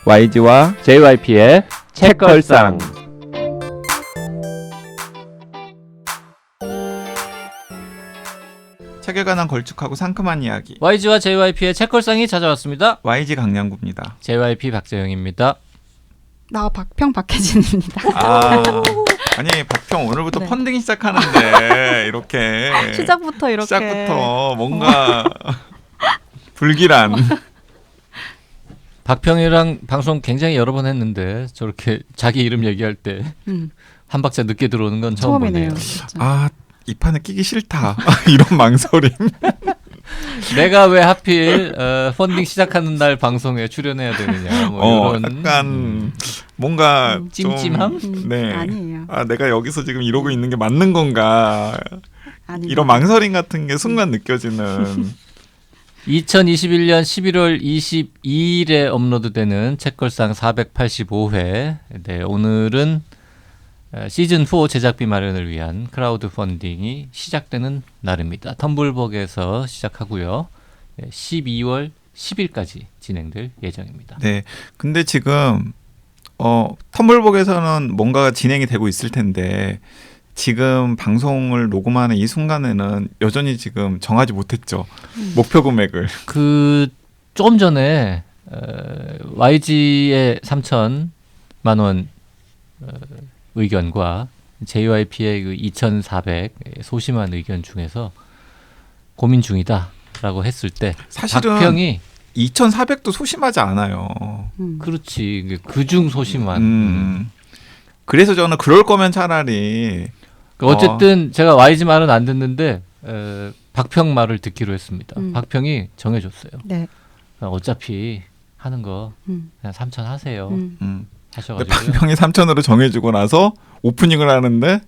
YG와 JYP의 책걸상. 책에 관한 걸쭉하고 상큼한 이야기. YG와 JYP의 책걸상이 찾아왔습니다. YG 강량구입니다. JYP 박재영입니다. 나 박평 박혜진입니다. 아니 박평 오늘부터 네. 펀딩 시작하는데 이렇게 시작부터 이렇게 시작부터 뭔가 불길한. 박평이랑 방송 굉장히 여러 번 했는데 저렇게 자기 이름 얘기할 때 한 박자 늦게 들어오는 건 처음 처음이네요. 보네요. 진짜. 이 판에 끼기 싫다. 이런 망설임. 내가 왜 하필 펀딩 시작하는 날 방송에 출연해야 되느냐 뭐 이런 약간 뭔가 찜찜함? 좀, 네. 아니에요. 내가 여기서 지금 이러고 있는 게 맞는 건가? 아니에요. 이런 망설임 같은 게 순간 느껴지는. 2021년 11월 22일에 업로드되는 책걸상 485회. 네, 오늘은 시즌4 제작비 마련을 위한 크라우드 펀딩이 시작되는 날입니다. 텀블벅에서 시작하고요. 12월 10일까지 진행될 예정입니다. 네. 근데 지금 텀블벅에서는 뭔가 진행이 되고 있을 텐데 지금 방송을 녹음하는 이 순간에는 여전히 지금 정하지 못했죠. 목표 금액을. 좀 전에 YG의 3,000만 원 의견과 JYP의 그 2,400 소심한 의견 중에서 고민 중이다라고 했을 때 사실은 박평이 2,400도 소심하지 않아요. 그렇지 그중 소심한 그래서 저는 그럴 거면 차라리 어쨌든 제가 YG 말은 안 듣는데 박평 말을 듣기로 했습니다. 박평이 정해줬어요. 네. 어차피 하는 거 그냥 3,000 하세요. 근데 하셔가지고요. 박평이 3,000으로 정해주고 나서 오프닝을 하는데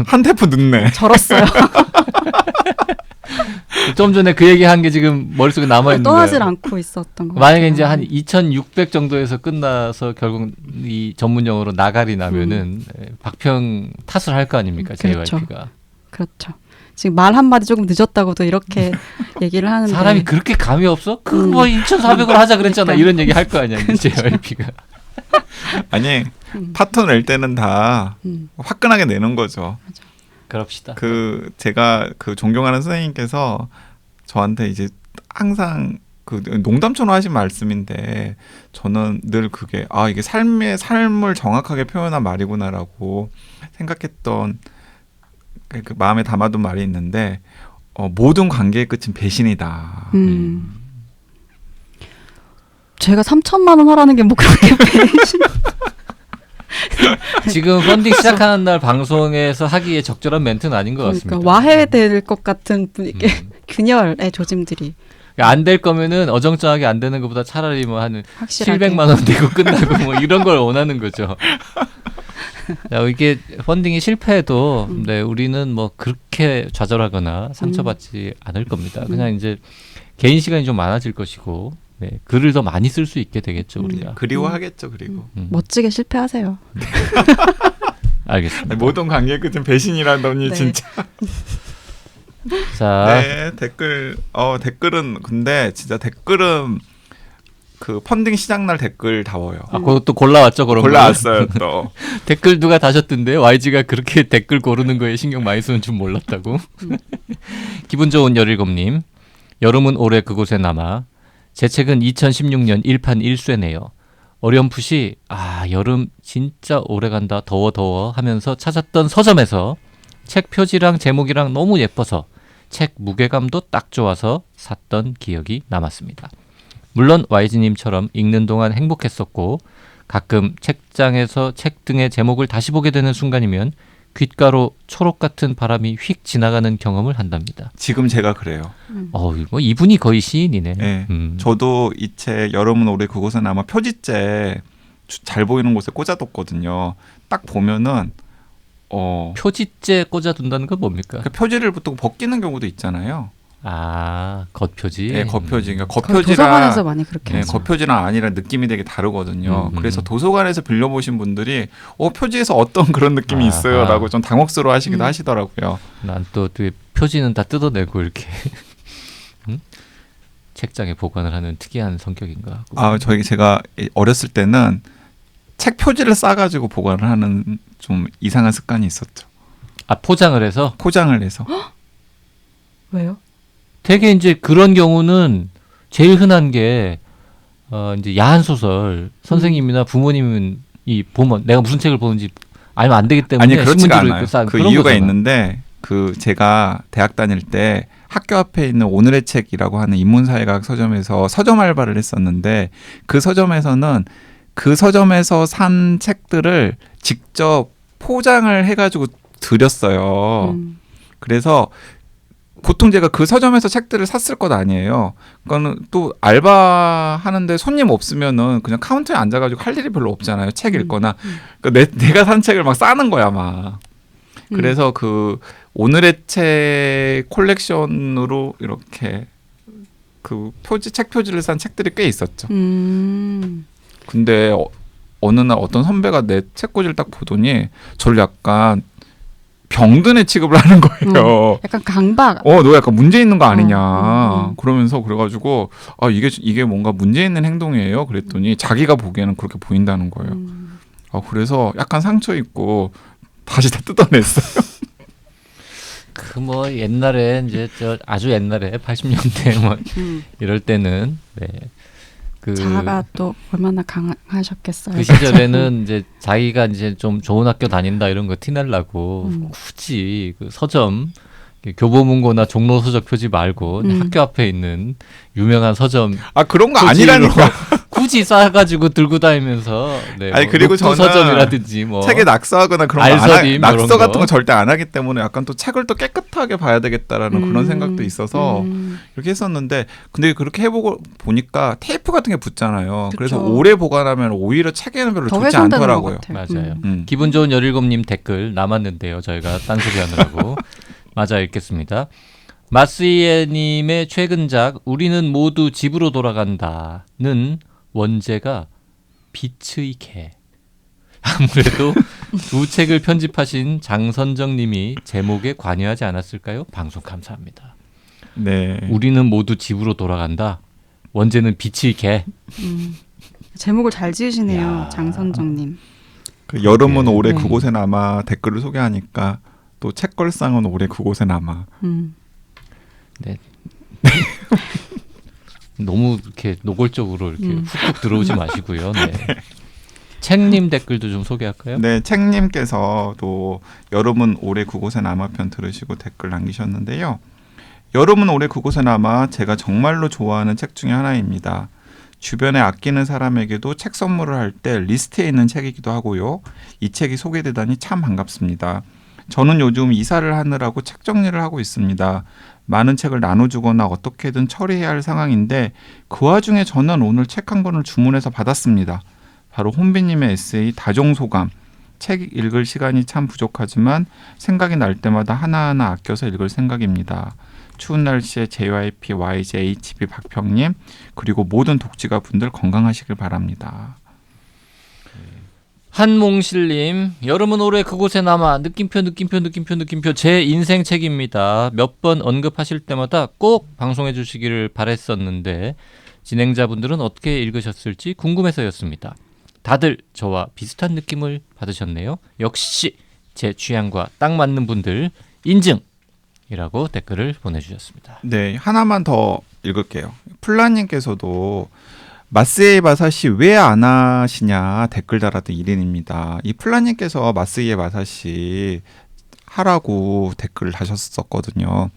한 테프 늦네. 절었어요. 좀 전에 그 얘기한 게 지금 머릿속에 남아있는데 떠나질 않고 있었던 거 만약에 같아요. 이제 한 2,600 정도에서 끝나서 결국 이 전문 용어로 나가리 나면은 박평 탓을 할 거 아닙니까? 그렇죠. JYP가. 그렇죠. 지금 말 한마디 조금 늦었다고도 이렇게 얘기를 하는데 사람이 그렇게 감이 없어? 뭐 2,400으로 하자 그랬잖아. 그러니까. 이런 얘기 할 거 아니야. JYP가. 아니 파토 낼 때는 다 화끈하게 내는 거죠. 그럽시다. 제가 존경하는 선생님께서 저한테 이제 항상 농담처럼 하신 말씀인데 저는 늘 그게 이게 삶을 정확하게 표현한 말이구나라고 생각했던 그 마음에 담아둔 말이 있는데 모든 관계의 끝은 배신이다. 제가 3,000만 원 하라는 게 뭐 그렇게 배신. 지금 펀딩 시작하는 날 방송에서 하기에 적절한 멘트는 아닌 것 같습니다. 그러니까 와해될 것 같은 분위기 균열의 조짐들이 안 될 거면은 어정쩡하게 안 되는 것보다 차라리 뭐 한 확실하게 700만 원 되고 끝나고 뭐 이런 걸 원하는 거죠. 자, 이게 펀딩이 실패해도 네, 우리는 뭐 그렇게 좌절하거나 상처받지 않을 겁니다. 그냥 이제 개인 시간이 좀 많아질 것이고 네, 글을 더 많이 쓸 수 있게 되겠죠 우리가. 그리워하겠죠. 그리고 멋지게 실패하세요. 알겠습니다. 모든 관계의 끝은 배신이라더니 네. 진짜. 자, 네, 댓글은 근데 진짜 댓글은 그 펀딩 시작날 댓글 다워요. 그것도 골라왔죠 그런 거. 골라왔어요 또. 댓글 누가 다셨던데 YG가 그렇게 댓글 고르는 거에 신경 많이 쓰는 줄 몰랐다고. 기분 좋은 17님. 여름은 오래 그곳에 남아. 제 책은 2016년 1판 1쇄네요. 어렴풋이 여름 진짜 오래간다 더워 하면서 찾았던 서점에서 책 표지랑 제목이랑 너무 예뻐서 책 무게감도 딱 좋아서 샀던 기억이 남았습니다. 물론 YG님처럼 읽는 동안 행복했었고 가끔 책장에서 책 등의 제목을 다시 보게 되는 순간이면 귓가로 초록 같은 바람이 휙 지나가는 경험을 한답니다. 지금 제가 그래요. 뭐 이분이 거의 시인이네. 네, 저도 이 책 여름은 올해 그곳은 아마 표지째 잘 보이는 곳에 꽂아뒀거든요. 딱 보면은 표지째 꽂아둔다는 건 뭡니까? 그 표지를 보통 벗기는 경우도 있잖아요. 겉표지. 네, 겉표지. 그러니까 도서관에서 많이 그렇게 하죠. 겉표지랑 아니랑 느낌이 되게 다르거든요. 그래서 도서관에서 빌려보신 분들이 표지에서 어떤 그런 느낌이 있어요라고 좀 당혹스러워하시기도 하시더라고요. 난 또 표지는 다 뜯어내고 이렇게 책장에 보관을 하는 특이한 성격인가 하고. 아, 제가 어렸을 때는 책 표지를 싸가지고 보관을 하는 좀 이상한 습관이 있었죠. 아, 포장을 해서? 포장을 해서. 왜요? 되게 이제 그런 경우는 제일 흔한 게 이제 야한 소설 선생님이나 부모님은 보면 내가 무슨 책을 보는지 알면 안 되기 때문에 아니 그렇지가 신문지로 않아요. 이렇게 싼 그 그런 이유가 거잖아. 있는데 제가 대학 다닐 때 학교 앞에 있는 오늘의 책이라고 하는 인문사회학 서점에서 서점 알바를 했었는데 그 서점에서는 그 서점에서 산 책들을 직접 포장을 해가지고 드렸어요. 그래서 보통 제가 그 서점에서 책들을 샀을 것 아니에요. 그거는 또 알바 하는데 손님 없으면은 그냥 카운터에 앉아가지고 할 일이 별로 없잖아요. 책 읽거나. 그러니까 내가 산 책을 막 싸는 거야, 막. 그래서 그 오늘의 책 콜렉션으로 이렇게 그 책 표지를 산 책들이 꽤 있었죠. 근데 어느 날 어떤 선배가 내 책꽂이를 딱 보더니 저를 약간 병든의 취급을 하는 거예요. 약간 강박. 너 약간 문제 있는 거 아니냐. 그러면서 그래가지고 이게 뭔가 문제 있는 행동이에요. 그랬더니 자기가 보기에는 그렇게 보인다는 거예요. 그래서 약간 상처 있고 다시 다 뜯어냈어요. 그 뭐 옛날에 이제 아주 옛날에 80년대 뭐 이럴 때는 자아가 또 얼마나 강하셨겠어요. 그 시절에는 이제 자기가 이제 좀 좋은 학교 다닌다 이런 거 티내려고 굳이 그 서점 교보문고나 종로서적 표지 말고 학교 앞에 있는 유명한 서점 그런 거 표지로 아니라니까. 굳이 싸가지고 들고 다니면서 아니 그리고 저는 서점이라든지 뭐 책에 낙서하거나 그런 거 알서림 낙서 이런 같은 거. 거 절대 안 하기 때문에 약간 또 책을 또 깨끗하게 봐야 되겠다라는 그런 생각도 있어서 이렇게 했었는데 근데 그렇게 해보고 보니까 테이프 같은 게 붙잖아요. 그래서 그쵸. 오래 보관하면 오히려 책에는 별로 더 좋지 훼손되는 않더라고요. 것 같아요. 맞아요. 기분 기분 좋은 17님 댓글 남았는데요. 저희가 딴소리 하느라고 맞아 읽겠습니다. 마스이에님의 최근작 우리는 모두 집으로 돌아간다는 원제가 빛의 개. 아무래도 두 책을 편집하신 장선정님이 제목에 관여하지 않았을까요? 방송 감사합니다. 네. 우리는 모두 집으로 돌아간다. 원제는 빛의 개. 제목을 잘 지으시네요. 야. 장선정님. 그 여름은 올해 네. 그곳에 남아 댓글을 소개하니까 또 책걸상은 올해 그곳에 남아. 네. 너무 이렇게 노골적으로 이렇게 훅훅 들어오지 마시고요. 네. 책님 댓글도 좀 소개할까요? 네, 책님께서도 여름은 올해 그곳에 남아 편 들으시고 댓글 남기셨는데요. 여름은 올해 그곳에 남아 제가 정말로 좋아하는 책 중에 하나입니다. 주변에 아끼는 사람에게도 책 선물을 할 때 리스트에 있는 책이기도 하고요. 이 책이 소개되다니 참 반갑습니다. 저는 요즘 이사를 하느라고 책 정리를 하고 있습니다. 많은 책을 나눠주거나 어떻게든 처리해야 할 상황인데 그 와중에 저는 오늘 책 한 권을 주문해서 받았습니다. 바로 혼비님의 에세이 다종소감. 책 읽을 시간이 참 부족하지만 생각이 날 때마다 하나하나 아껴서 읽을 생각입니다. 추운 날씨에 JYP, YJ, HB 박평님 그리고 모든 독지가 분들 건강하시길 바랍니다. 한몽실님, 여름은 올해 그곳에 남아 느낌표 제 인생 책입니다. 몇 번 언급하실 때마다 꼭 방송해 주시기를 바랬었는데 진행자분들은 어떻게 읽으셨을지 궁금해서였습니다. 다들 저와 비슷한 느낌을 받으셨네요. 역시 제 취향과 딱 맞는 분들 인증이라고 댓글을 보내주셨습니다. 네, 하나만 더 읽을게요. 플라님께서도 마스에이 마사시 왜 안 하시냐 댓글 달았던 1인입니다. 이 플라님께서 마스에이 마사시 하라고 댓글을 하셨었거든요.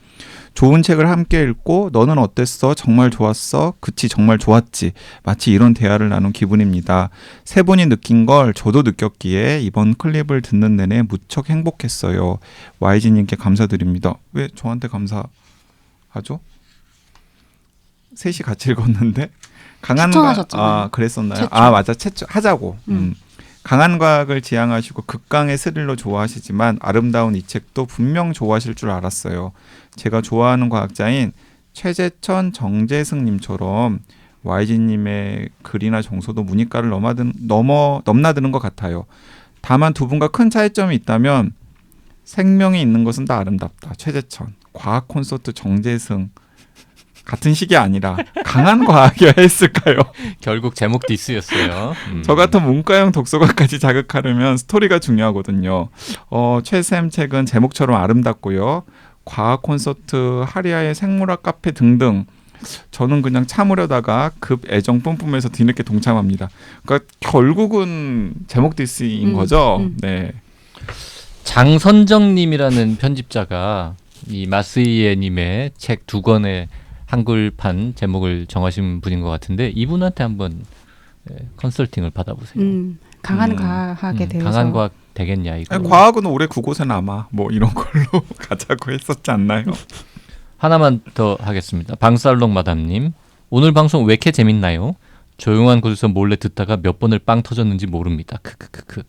좋은 책을 함께 읽고 너는 어땠어? 정말 좋았어? 그치 정말 좋았지. 마치 이런 대화를 나눈 기분입니다. 세 분이 느낀 걸 저도 느꼈기에 이번 클립을 듣는 내내 무척 행복했어요. YG님께 감사드립니다. 왜 저한테 감사하죠? 셋이 같이 읽었는데 추천하셨잖아요. 그랬었나요? 최초. 맞아. 하자고. 강한 과학을 지향하시고 극강의 스릴러 좋아하시지만 아름다운 이 책도 분명 좋아하실 줄 알았어요. 제가 좋아하는 과학자인 최재천, 정재승님처럼 YG님의 글이나 정서도 문이과를 넘나드는 것 같아요. 다만 두 분과 큰 차이점이 있다면 생명이 있는 것은 다 아름답다. 최재천, 과학 콘서트 정재승 같은 식이 아니라 강한 과학이어야 했을까요? 결국 제목 디스였어요. 저 같은 문과형 독서가까지 자극하려면 스토리가 중요하거든요. 최쌤 책은 제목처럼 아름답고요. 과학 콘서트, 하리아의 생물학 카페 등등. 저는 그냥 참으려다가 급 애정 뿜뿜해서 뒤늦게 동참합니다. 그러니까 결국은 제목 디스인 거죠. 네. 장선정님이라는 편집자가 이 마스이에님의 책 2권의 한글판 제목을 정하신 분인 것 같은데 이분한테 한번 컨설팅을 받아보세요. 강한 과학에 대해서. 강한 과학 되겠냐 이거. 아니, 과학은 올해 그곳에 남아 뭐 이런 걸로 가자고 했었지 않나요? 하나만 더 하겠습니다. 방살롱 마담님, 오늘 방송 왜 이렇게 재밌나요? 조용한 곳에서 몰래 듣다가 몇 번을 빵 터졌는지 모릅니다. 크크크크.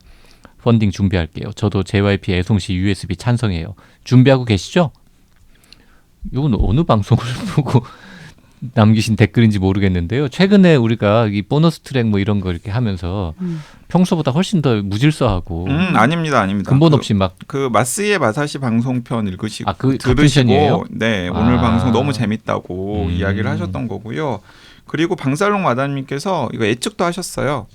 펀딩 준비할게요. 저도 JYP 애송시 USB 찬성해요. 준비하고 계시죠? 이건 어느 방송을 보고 남기신 댓글인지 모르겠는데요. 최근에 우리가 이 보너스 트랙 뭐 이런 거 이렇게 하면서 평소보다 훨씬 더 무질서하고 아닙니다. 근본 없이 막 그 마스이의 마사시 방송편 읽으시고 같은 들으시고 편이에요? 네, 오늘 아. 방송 너무 재밌다고 이야기를 하셨던 거고요. 그리고 방살롱 마담님께서 이거 예측도 하셨어요.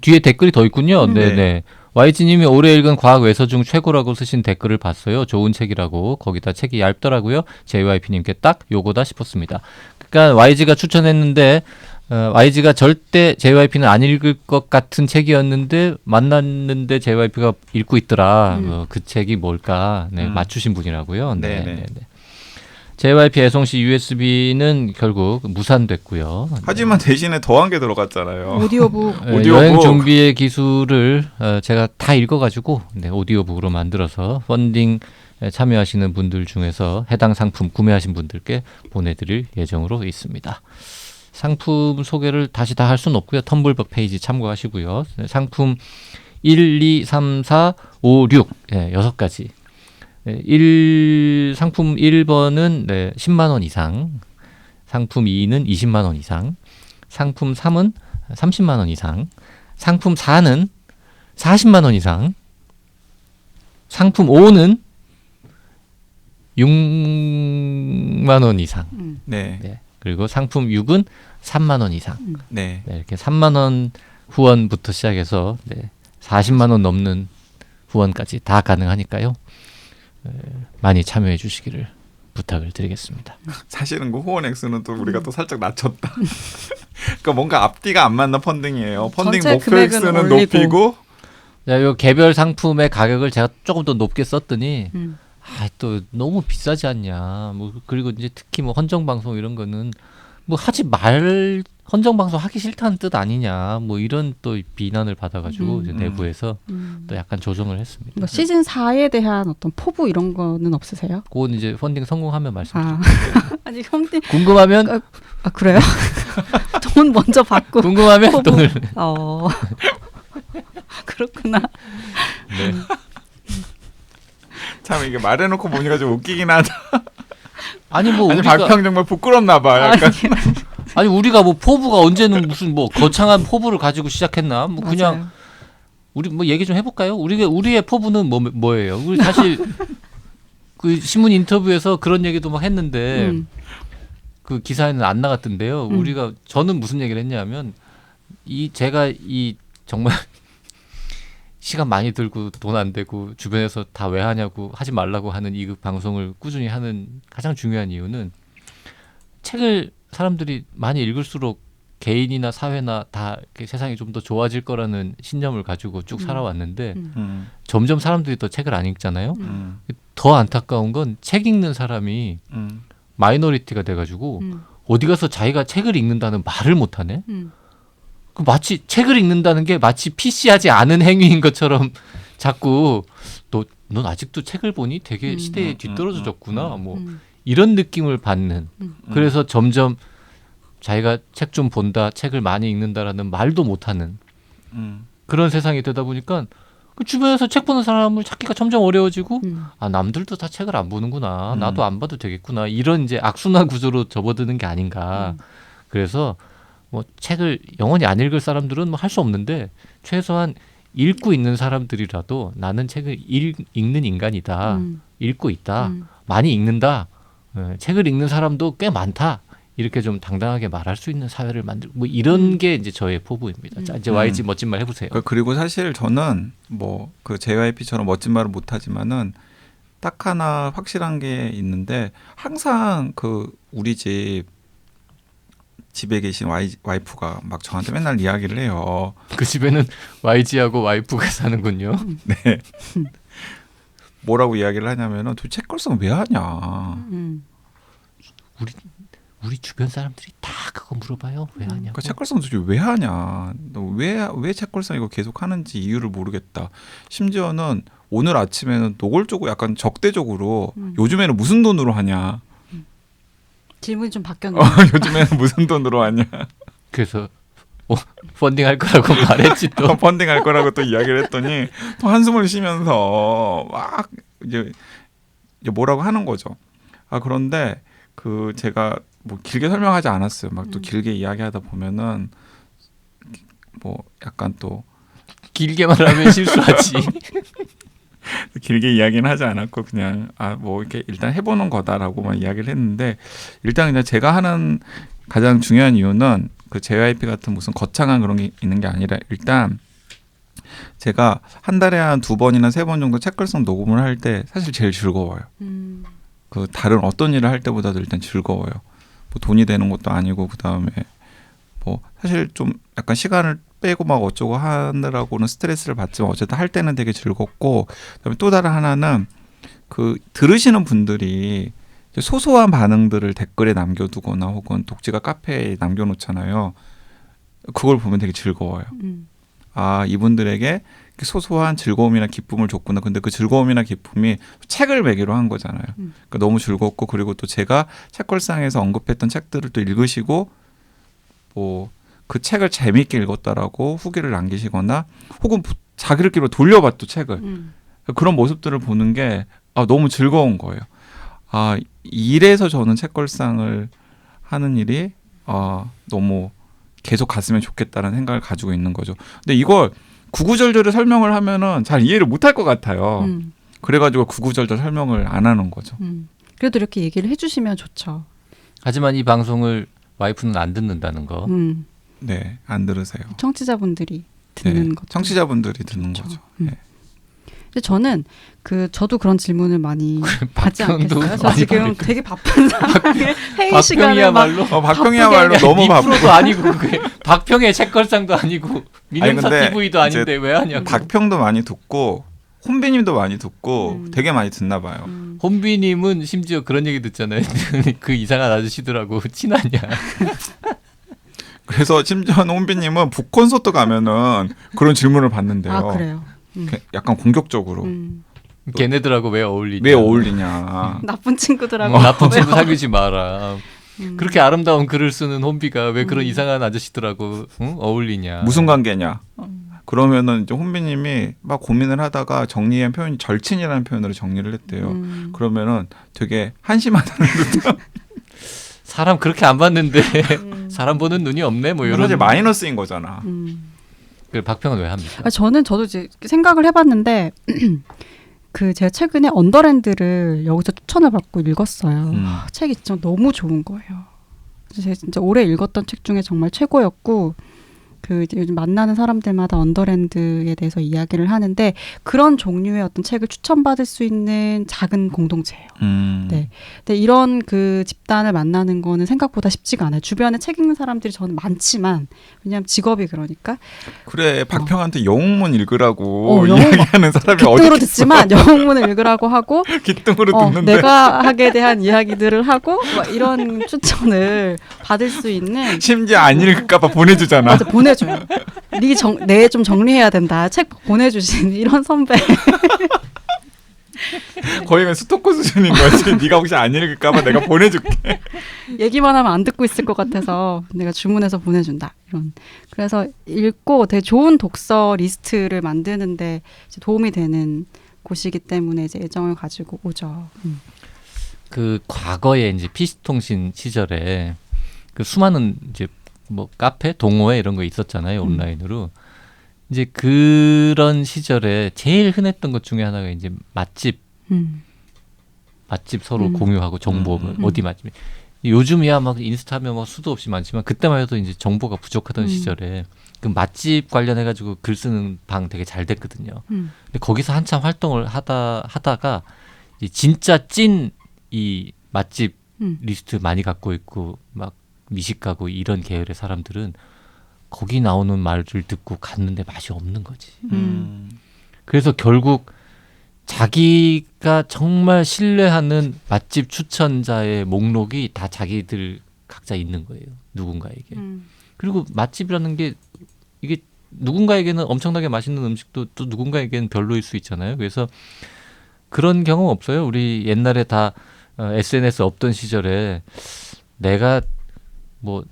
뒤에 댓글이 더 있군요. 네. 네네. YG님이 올해 읽은 과학 외서 중 최고라고 쓰신 댓글을 봤어요. 좋은 책이라고. 거기다 책이 얇더라고요. JYP님께 딱 요거다 싶었습니다. 그러니까 YG가 추천했는데 YG가 절대 JYP는 안 읽을 것 같은 책이었는데 만났는데 JYP가 읽고 있더라. 그 책이 뭘까? 네, 맞추신 분이라고요. 네네. 네. JYP 애송시 USB는 결국 무산됐고요. 하지만 대신에 더한 게 들어갔잖아요. 오디오북. 네, 오디오북. 여행 준비의 기술을 제가 다 읽어가지고 오디오북으로 만들어서 펀딩 참여하시는 분들 중에서 해당 상품 구매하신 분들께 보내드릴 예정으로 있습니다. 상품 소개를 다시 다 할 수는 없고요. 텀블벅 페이지 참고하시고요. 상품 1, 2, 3, 4, 5, 6 6가지. 상품 1번은 10만 원 이상, 상품 2는 20만 원 이상, 상품 3은 30만 원 이상, 상품 4는 40만 원 이상, 상품 5는 6만 원 이상. 네. 네. 그리고 상품 6은 3만 원 이상. 네. 네, 이렇게 3만 원 후원부터 시작해서 40만 원 넘는 후원까지 다 가능하니까요. 많이 참여해 주시기를 부탁을 드리겠습니다. 사실은 그 후원 액수는 또 우리가 또 살짝 낮췄다. 그러니까 뭔가 앞뒤가 안 맞는 펀딩이에요. 펀딩 전체 목표 금액은 액수는 올리고. 높이고 네, 요 개별 상품의 가격을 제가 조금 더 높게 썼더니 또 너무 비싸지 않냐. 뭐 그리고 이제 특히 뭐 헌정 방송 이런 거는 뭐 하지 말 헌정 방송 하기 싫다는 뜻 아니냐. 뭐 이런 또 비난을 받아가지고 이제 내부에서 또 약간 조정을 했습니다. 뭐 시즌 4에 대한 어떤 포부 이런 거는 없으세요? 그건 이제 펀딩 성공하면 말씀드릴게요. 아니 형님. 궁금하면 그래요? 돈 먼저 받고. 궁금하면 포부. 돈을. 그렇구나. 네. 참 이게 말해놓고 보니까 좀 웃기긴 하다. 아니 뭐 아니 우리가 박평 정말 부끄럽나 봐. 약간. 아니, 우리가 뭐 포부가 언제는 무슨 뭐 거창한 포부를 가지고 시작했나? 뭐 그냥 맞아요. 우리 뭐 얘기 좀 해볼까요? 우리의 포부는 뭐예요? 우리 사실 그 신문 인터뷰에서 그런 얘기도 막 했는데 그 기사에는 안 나갔던데요. 우리가 저는 무슨 얘기를 했냐면 제가 정말 시간 많이 들고 돈 안 되고 주변에서 다 왜 하냐고 하지 말라고 하는 이 방송을 꾸준히 하는 가장 중요한 이유는 책을 사람들이 많이 읽을수록 개인이나 사회나 다 이렇게 세상이 좀 더 좋아질 거라는 신념을 가지고 쭉 살아왔는데 점점 사람들이 더 책을 안 읽잖아요. 더 안타까운 건 책 읽는 사람이 마이너리티가 돼가지고 어디 가서 자기가 책을 읽는다는 말을 못하네. 그 마치 책을 읽는다는 게 마치 PC하지 않은 행위인 것처럼 자꾸 넌 아직도 책을 보니 되게 시대에 뒤떨어졌구나. 뭐 이런 느낌을 받는. 그래서 점점 자기가 책 좀 본다, 책을 많이 읽는다라는 말도 못하는 그런 세상이 되다 보니까 그 주변에서 책 보는 사람을 찾기가 점점 어려워지고 남들도 다 책을 안 보는구나. 나도 안 봐도 되겠구나. 이런 이제 악순환 구조로 접어드는 게 아닌가. 그래서 뭐 책을 영원히 안 읽을 사람들은 뭐 할 수 없는데 최소한 읽고 있는 사람들이라도 나는 책을 읽는 인간이다. 읽고 있다. 많이 읽는다. 책을 읽는 사람도 꽤 많다. 이렇게 좀 당당하게 말할 수 있는 사회를 만들 뭐 이런 게 이제 저의 포부입니다. 자, 이제 YG 멋진 말 해보세요. 그리고 사실 저는 뭐 그 JYP처럼 멋진 말은 못하지만은 딱 하나 확실한 게 있는데 항상 그 우리 집에 계신 와이프가 막 저한테 맨날 이야기를 해요. 그 집에는 YG하고 와이프가 사는군요. 네. 뭐라고 이야기를 하냐면은 도대체 책걸상 왜 하냐. 우리 주변 사람들이 다 그거 물어봐요. 왜 하냐고. 그러니까 책걸상 도대체 왜 하냐. 왜 책걸상 이거 계속 하는지 이유를 모르겠다. 심지어는 오늘 아침에는 노골적으로 약간 적대적으로 요즘에는 무슨 돈으로 하냐. 질문이 좀 바뀌었네요. 요즘에는 무슨 돈으로 하냐. 그래서 펀딩 할 거라고 말했지 또. 펀딩 할 거라고 또 이야기를 했더니 또 한숨을 쉬면서 막 이제 뭐라고 하는 거죠. 그런데 그 제가 뭐 길게 설명하지 않았어요. 막 또 길게 이야기하다 보면은 뭐 약간 또 길게 말하면 실수하지. 길게 이야기는 하지 않았고 그냥 뭐 이렇게 일단 해보는 거다라고만 이야기를 했는데 일단 그냥 제가 하는 가장 중요한 이유는 그 JYP 같은 무슨 거창한 그런 게 있는 게 아니라 일단 제가 한 달에 한 2번이나 3번 정도 책걸상 녹음을 할 때 사실 제일 즐거워요. 그 다른 어떤 일을 할 때보다도 일단 즐거워요. 뭐 돈이 되는 것도 아니고 그 다음에 뭐 사실 좀 약간 시간을 빼고 막 어쩌고 하느라고는 스트레스를 받지만 어쨌든 할 때는 되게 즐겁고 그다음에 또 다른 하나는 그 들으시는 분들이 소소한 반응들을 댓글에 남겨두거나 혹은 독지가 카페에 남겨놓잖아요. 그걸 보면 되게 즐거워요. 이분들에게 소소한 즐거움이나 기쁨을 줬구나. 근데 그 즐거움이나 기쁨이 책을 매개로 한 거잖아요. 그러니까 너무 즐겁고 그리고 또 제가 책걸상에서 언급했던 책들을 또 읽으시고 뭐 그 책을 재미있게 읽었다라고 후기를 남기시거나 혹은 자기들끼리 돌려봤도 책을 그런 모습들을 보는 게 너무 즐거운 거예요. 이래서 저는 책걸상을 하는 일이 너무 계속 갔으면 좋겠다는 생각을 가지고 있는 거죠. 근데 이걸 구구절절히 설명을 하면은 잘 이해를 못할 것 같아요. 그래가지고 구구절절 설명을 안 하는 거죠. 그래도 이렇게 얘기를 해주시면 좋죠. 하지만 이 방송을 와이프는 안 듣는다는 거. 네, 안 들으세요. 청취자분들이 듣는 거죠. 청취자분들이 듣는 그렇죠. 거죠. 근데 저는 저도 그런 질문을 많이 받지 박평도 않겠어요? 저 많이 지금 받을 되게 바쁜 상황에 회의 시간에 막 박평이야말로 박평이야말로 너무 바쁘고 2%도 아니고 그게 박평의 책걸상도 아니고 민영사 근데 TV도 아닌데 왜 하냐고. 박평도 많이 듣고 혼비님도 많이 듣고 되게 많이 듣나 봐요. 혼비님은 심지어 그런 얘기 듣잖아요. 그 이상한 아저씨들하고 친하냐. 그래서 심지어는 혼비님은 북콘서트 가면은 그런 질문을 받는데요. 그래요. 약간 공격적으로 걔네들하고 왜 어울리냐. 왜 어울리냐. 나쁜 친구들하고 나쁜 친구 왜 사귀지 마라. 그렇게 아름다운 글을 쓰는 혼비가 왜 그런 이상한 아저씨들하고 어울리냐. 무슨 관계냐. 그러면은 이제 혼비님이 막 고민을 하다가 정리한 표현이 절친이라는 표현으로 정리를 했대요. 그러면은 되게 한심하다는 듯한. 사람 그렇게 안 봤는데 사람 보는 눈이 없네. 뭐 이런. 사실 마이너스인 거잖아. 그 박평은 왜 합니까? 저도 이제 생각을 해봤는데 제가 최근에 언더랜드를 여기서 추천을 받고 읽었어요. 책이 진짜 너무 좋은 거예요. 제가 진짜 올해 읽었던 책 중에 정말 최고였고 이제 요즘 만나는 사람들마다 언더랜드에 대해서 이야기를 하는데 그런 종류의 어떤 책을 추천받을 수 있는 작은 공동체예요. 네. 근데 이런 집단을 만나는 거는 생각보다 쉽지가 않아요. 주변에 책 읽는 사람들이 저는 많지만 왜냐하면 직업이 그러니까. 그래 박평한테 영웅문 읽으라고 이야기하는 사람이 기뚱으로 어디 있어. 듣지만 영웅문을 읽으라고 하고 기뚱으로 듣는데 내가 하게 대한 이야기들을 하고 막 이런 추천을 받을 수 있는 심지어 안 읽을까봐 보내주잖아. 맞아 보내줘요. 내 좀 정리해야 된다. 책 보내주신 이런 선배. 거의 그냥 스토커 수준인 거지. 네가 혹시 안 읽을까봐 내가 보내줄게. 얘기만 하면 안 듣고 있을 것 같아서 내가 주문해서 보내준다. 그래서 읽고 되게 좋은 독서 리스트를 만드는데 이제 도움이 되는 곳이기 때문에 이제 애정을 가지고 오죠. 그 과거에 이제 PC통신 시절에 그 수많은 이제 뭐 카페, 동호회 이런 거 있었잖아요. 온라인으로. 이제 그런 시절에 제일 흔했던 것 중에 하나가 이제 맛집 맛집 서로 공유하고 정보 음. 어디 맛집. 요즘이야 막 인스타면 막 수도 없이 많지만 그때만 해도 이제 정보가 부족하던 시절에 그 맛집 관련해 가지고 글 쓰는 방 되게 잘 됐거든요. 근데 거기서 한참 활동을 하다가 이 진짜 찐 이 맛집 리스트 많이 갖고 있고 막 미식가고 이런 계열의 사람들은 거기 나오는 말을 듣고 갔는데 맛이 없는 거지. 그래서 결국 자기가 정말 신뢰하는 맛집 추천자의 목록이 다 자기들 각자 있는 거예요. 누군가에게. 그리고 맛집이라는 게 이게 누군가에게는 엄청나게 맛있는 음식도 또 누군가에게는 별로일 수 있잖아요. 그래서 그런 경험 없어요? 우리 옛날에 다 SNS 없던 시절에 내가 뭐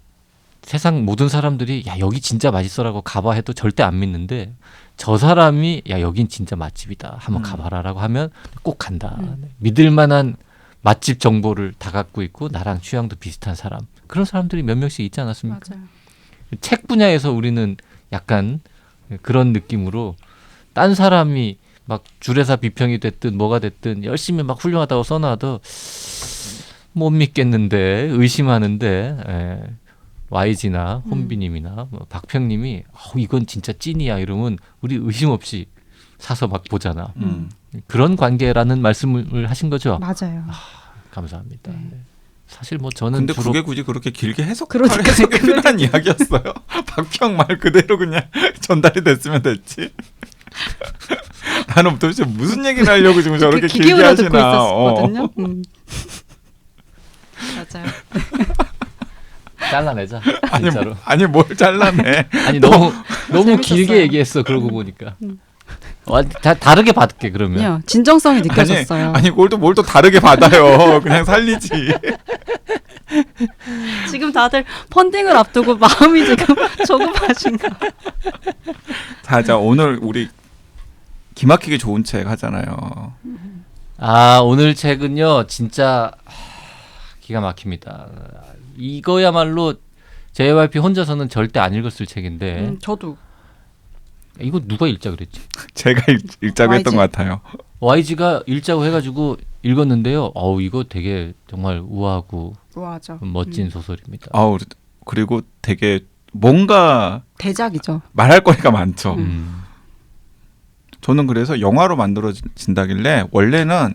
세상 모든 사람들이 야 여기 진짜 맛있어라고 가봐 해도 절대 안 믿는데 저 사람이 야 여긴 진짜 맛집이다 한번 가봐라라고 하면 꼭 간다. 믿을 만한 맛집 정보를 다 갖고 있고 나랑 취향도 비슷한 사람 그런 사람들이 몇 명씩 있지 않았습니까? 맞아요. 책 분야에서 우리는 약간 그런 느낌으로 딴 사람이 막 주례사 비평이 됐든 뭐가 됐든 열심히 막 훌륭하다고 써놔도 못 믿겠는데 의심하는데 YG나 혼비님이나 뭐 박평님이 이건 진짜 찐이야 이러면 우리 의심 없이 사서 막 보잖아. 그런 관계라는 말씀을 하신 거죠? 맞아요. 감사합니다. 네. 네. 사실 뭐 저는 근데 주로 그게 굳이 그렇게 길게 그러니까요. 해석이 필요한 이야기였어요. 박평 말 그대로 그냥 전달이 됐으면 됐지. 나는 도대체 무슨 얘기를 하려고 지금 저렇게 귀 길게 기울여 듣고 하시나. 있었거든요. 맞아요. 잘라내자. 진짜로. 아니 뭘 잘라내. 아니 너무 재밌었어요. 길게 얘기했어. 그러고 보니까. 다르게 받게 그러면. 아니요, 진정성이 느껴졌어요. 아니 뭘 또 다르게 받아요. 그냥 살리지. 지금 다들 펀딩을 앞두고 마음이 지금 조급하신가. 자 오늘 우리 기막히게 좋은 책 하잖아요. 오늘 책은요 진짜 기가 막힙니다. 이거야말로 JYP 혼자서는 절대 안 읽었을 책인데 저도. 이거 누가 읽자 그랬지? 제가 읽자고 YG. 했던 것 같아요. YG가 읽자고 해가지고 읽었는데요. 이거 되게 정말 우아하고 우아하죠. 멋진 소설입니다. 그리고 되게 뭔가 대작이죠. 말할 거리가 많죠. 음. 저는 그래서 영화로 만들어진다길래 원래는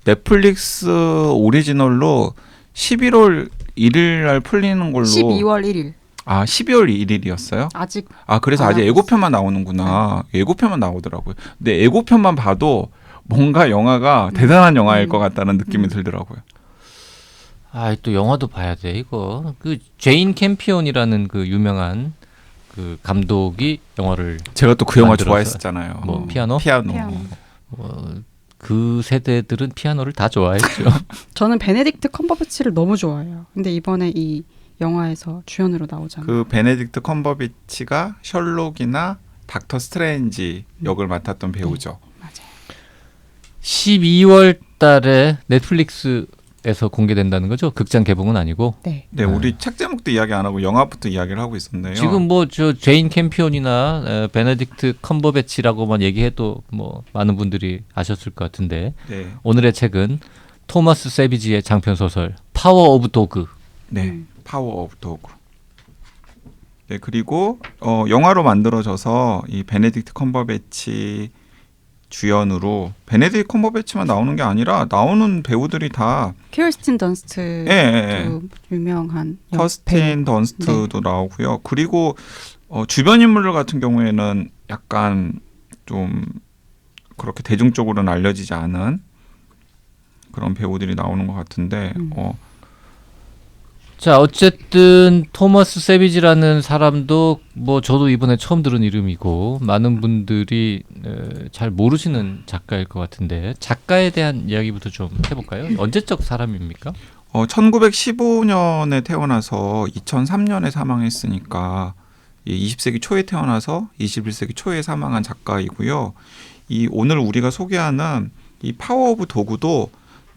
넷플릭스 오리지널로 11월 1일 날 풀리는 걸로 12월 1일. 12월 1일이었어요? 아직 그래서 안 아직 하고 예고편만 나오는구나. 예고편만 나오더라고요. 근데 예고편만 봐도 뭔가 영화가 대단한 영화일 것 같다는 느낌이 들더라고요. 또 영화도 봐야 돼 이거. 그 제인 캠피온이라는 그 유명한 그 감독이 영화를 제가 또 그 영화 만들어서. 좋아했었잖아요. 뭐 피아노? 피아노. 그 세대들은 피아노를 다 좋아했죠. 저는 베네딕트 컴버배치를 너무 좋아해요. 근데 이번에 이 영화에서 주연으로 나오잖아요. 그 베네딕트 컴버비치가 셜록이나 닥터 스트레인지 역을 맡았던 배우죠. 맞아요. 12월 달에 넷플릭스에서 공개된다는 거죠? 극장 개봉은 아니고. 네. 네, 우리 책 제목도 이야기 안 하고 영화부터 이야기를 하고 있었네요. 지금 뭐 저 제인 캠피온이나 베네딕트 컴버배치라고만 얘기해도 뭐 많은 분들이 아셨을 것 같은데 네, 오늘의 책은 토마스 세비지의 장편 소설 파워 오브 도그. 네, 파워 오브 도그. 네, 그리고 영화로 만들어져서 이 베네딕트 컴버배치 주연으로 베네딕트 컴버배치만 나오는 게 아니라 나오는 배우들이 다 키르스틴 던스트 예. 유명한 커스틴 던스트도 나오고요. 그리고 주변 인물들 같은 경우에는 약간 좀 그렇게 대중적으로는 알려지지 않은 그런 배우들이 나오는 것 같은데 자 어쨌든 토마스 세비지라는 사람도 뭐 저도 이번에 처음 들은 이름이고 많은 분들이 잘 모르시는 작가일 것 같은데 작가에 대한 이야기부터 좀 해볼까요? 언제적 사람입니까? 1915년에 태어나서 2003년에 사망했으니까 20세기 초에 태어나서 21세기 초에 사망한 작가이고요. 이 오늘 우리가 소개하는 이 파워 오브 도구도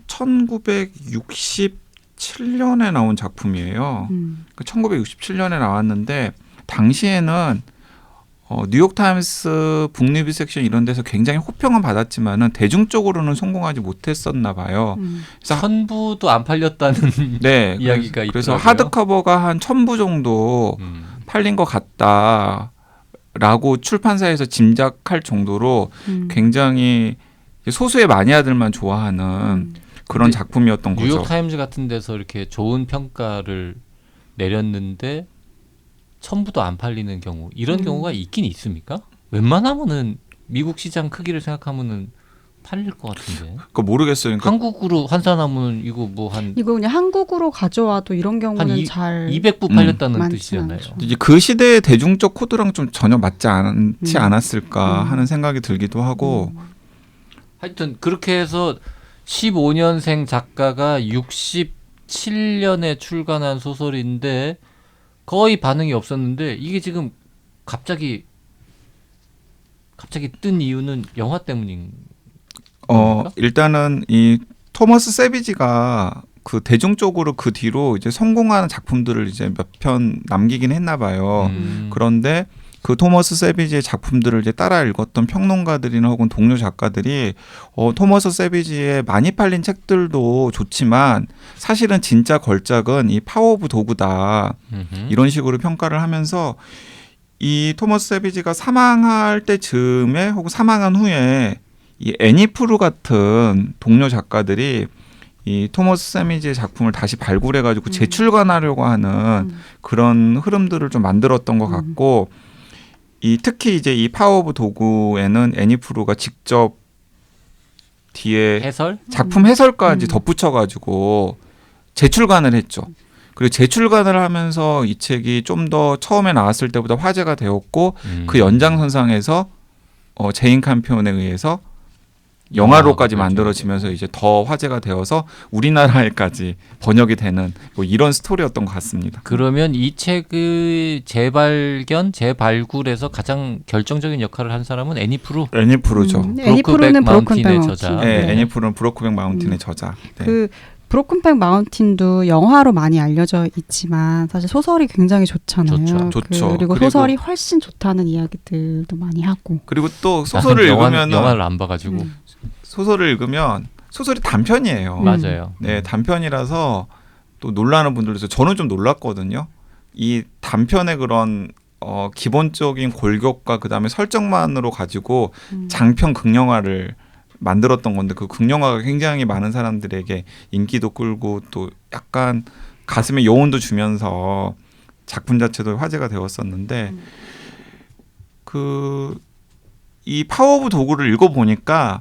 1967년에 나온 작품이에요. 1967년에 나왔는데 당시에는 뉴욕타임스 북리뷰 섹션 이런 데서 굉장히 호평은 받았지만은 대중적으로는 성공하지 못했었나 봐요. 그래서 1000부도 안 팔렸다는 네, 이야기가 있더라고요. 그래서 하드커버가 한 1000부 정도 팔린 것 같다라고 출판사에서 짐작할 정도로 굉장히 소수의 마니아들만 좋아하는 그런 근데 작품이었던 거죠. 뉴욕 타임즈 같은 데서 이렇게 좋은 평가를 내렸는데 1000부도 안 팔리는 경우 이런 경우가 있긴 있습니까? 웬만하면은 미국 시장 크기를 생각하면은 팔릴 것 같은데. 그거 모르겠어요. 그러니까 한국으로 환산하면 이거 뭐 한 이거 그냥 한국으로 가져와도 이런 경우는 잘 200부 팔렸다는 많진 뜻이잖아요. 않죠. 이제 그 시대의 대중적 코드랑 좀 전혀 맞지 않지 않았을까 음. 하는 생각이 들기도 하고 하여튼 그렇게 해서 15년생 작가가 67년에 출간한 소설인데 거의 반응이 없었는데 이게 지금 갑자기 뜬 이유는 영화 때문인 겁니까? 일단은 이 토머스 세비지가 그 대중적으로 그 뒤로 이제 성공하는 작품들을 이제 몇 편 남기긴 했나 봐요. 그런데 그 토머스 세비지의 작품들을 이제 따라 읽었던 평론가들이나 혹은 동료 작가들이 토머스 세비지의 많이 팔린 책들도 좋지만 사실은 진짜 걸작은 이 파워 오브 도그다 이런 식으로 평가를 하면서 이 토머스 세비지가 사망할 때쯤에 혹은 사망한 후에 이 애니 프루 같은 동료 작가들이 이 토머스 세비지의 작품을 다시 발굴해가지고 재출간하려고 하는 그런 흐름들을 좀 만들었던 것 같고 특히 이제 이 파워 오브 도구에는 애니 프루가 직접 뒤에 해설? 작품 해설까지 덧붙여가지고 재출간을 했죠. 그리고 재출간을 하면서 이 책이 좀 더 처음에 나왔을 때보다 화제가 되었고 그 연장선상에서 제인 캠피온에 의해서 영화로까지 만들어지면서 이제 더 화제가 되어서 우리나라에까지 번역이 되는 뭐 이런 스토리였던 것 같습니다. 그러면 이 책의 재발굴에서 가장 결정적인 역할을 한 사람은 애니 프루. 애니 프루죠. 애니 프루는 마운틴의 브로큰백 저자. 마운틴. 네, 애니 프루는 브로크백 마운틴의 저자. 네. 그 브로큰백 마운틴도 영화로 많이 알려져 있지만 사실 소설이 굉장히 좋잖아요. 좋죠. 그리고 소설이 훨씬 좋다는 이야기들도 많이 하고. 그리고 또 소설을 읽으면 영화를 안 봐가지고 소설을 읽으면 소설이 단편이에요. 맞아요. 네, 단편이라서 또 놀라는 분들도 있어요. 저는 좀 놀랐거든요. 이 단편의 그런 기본적인 골격과 그다음에 설정만으로 가지고 장편 극영화를 만들었던 건데 그 극영화가 굉장히 많은 사람들에게 인기도 끌고 또 약간 가슴에 여운도 주면서 작품 자체도 화제가 되었었는데 이 파워 오브 도구를 읽어보니까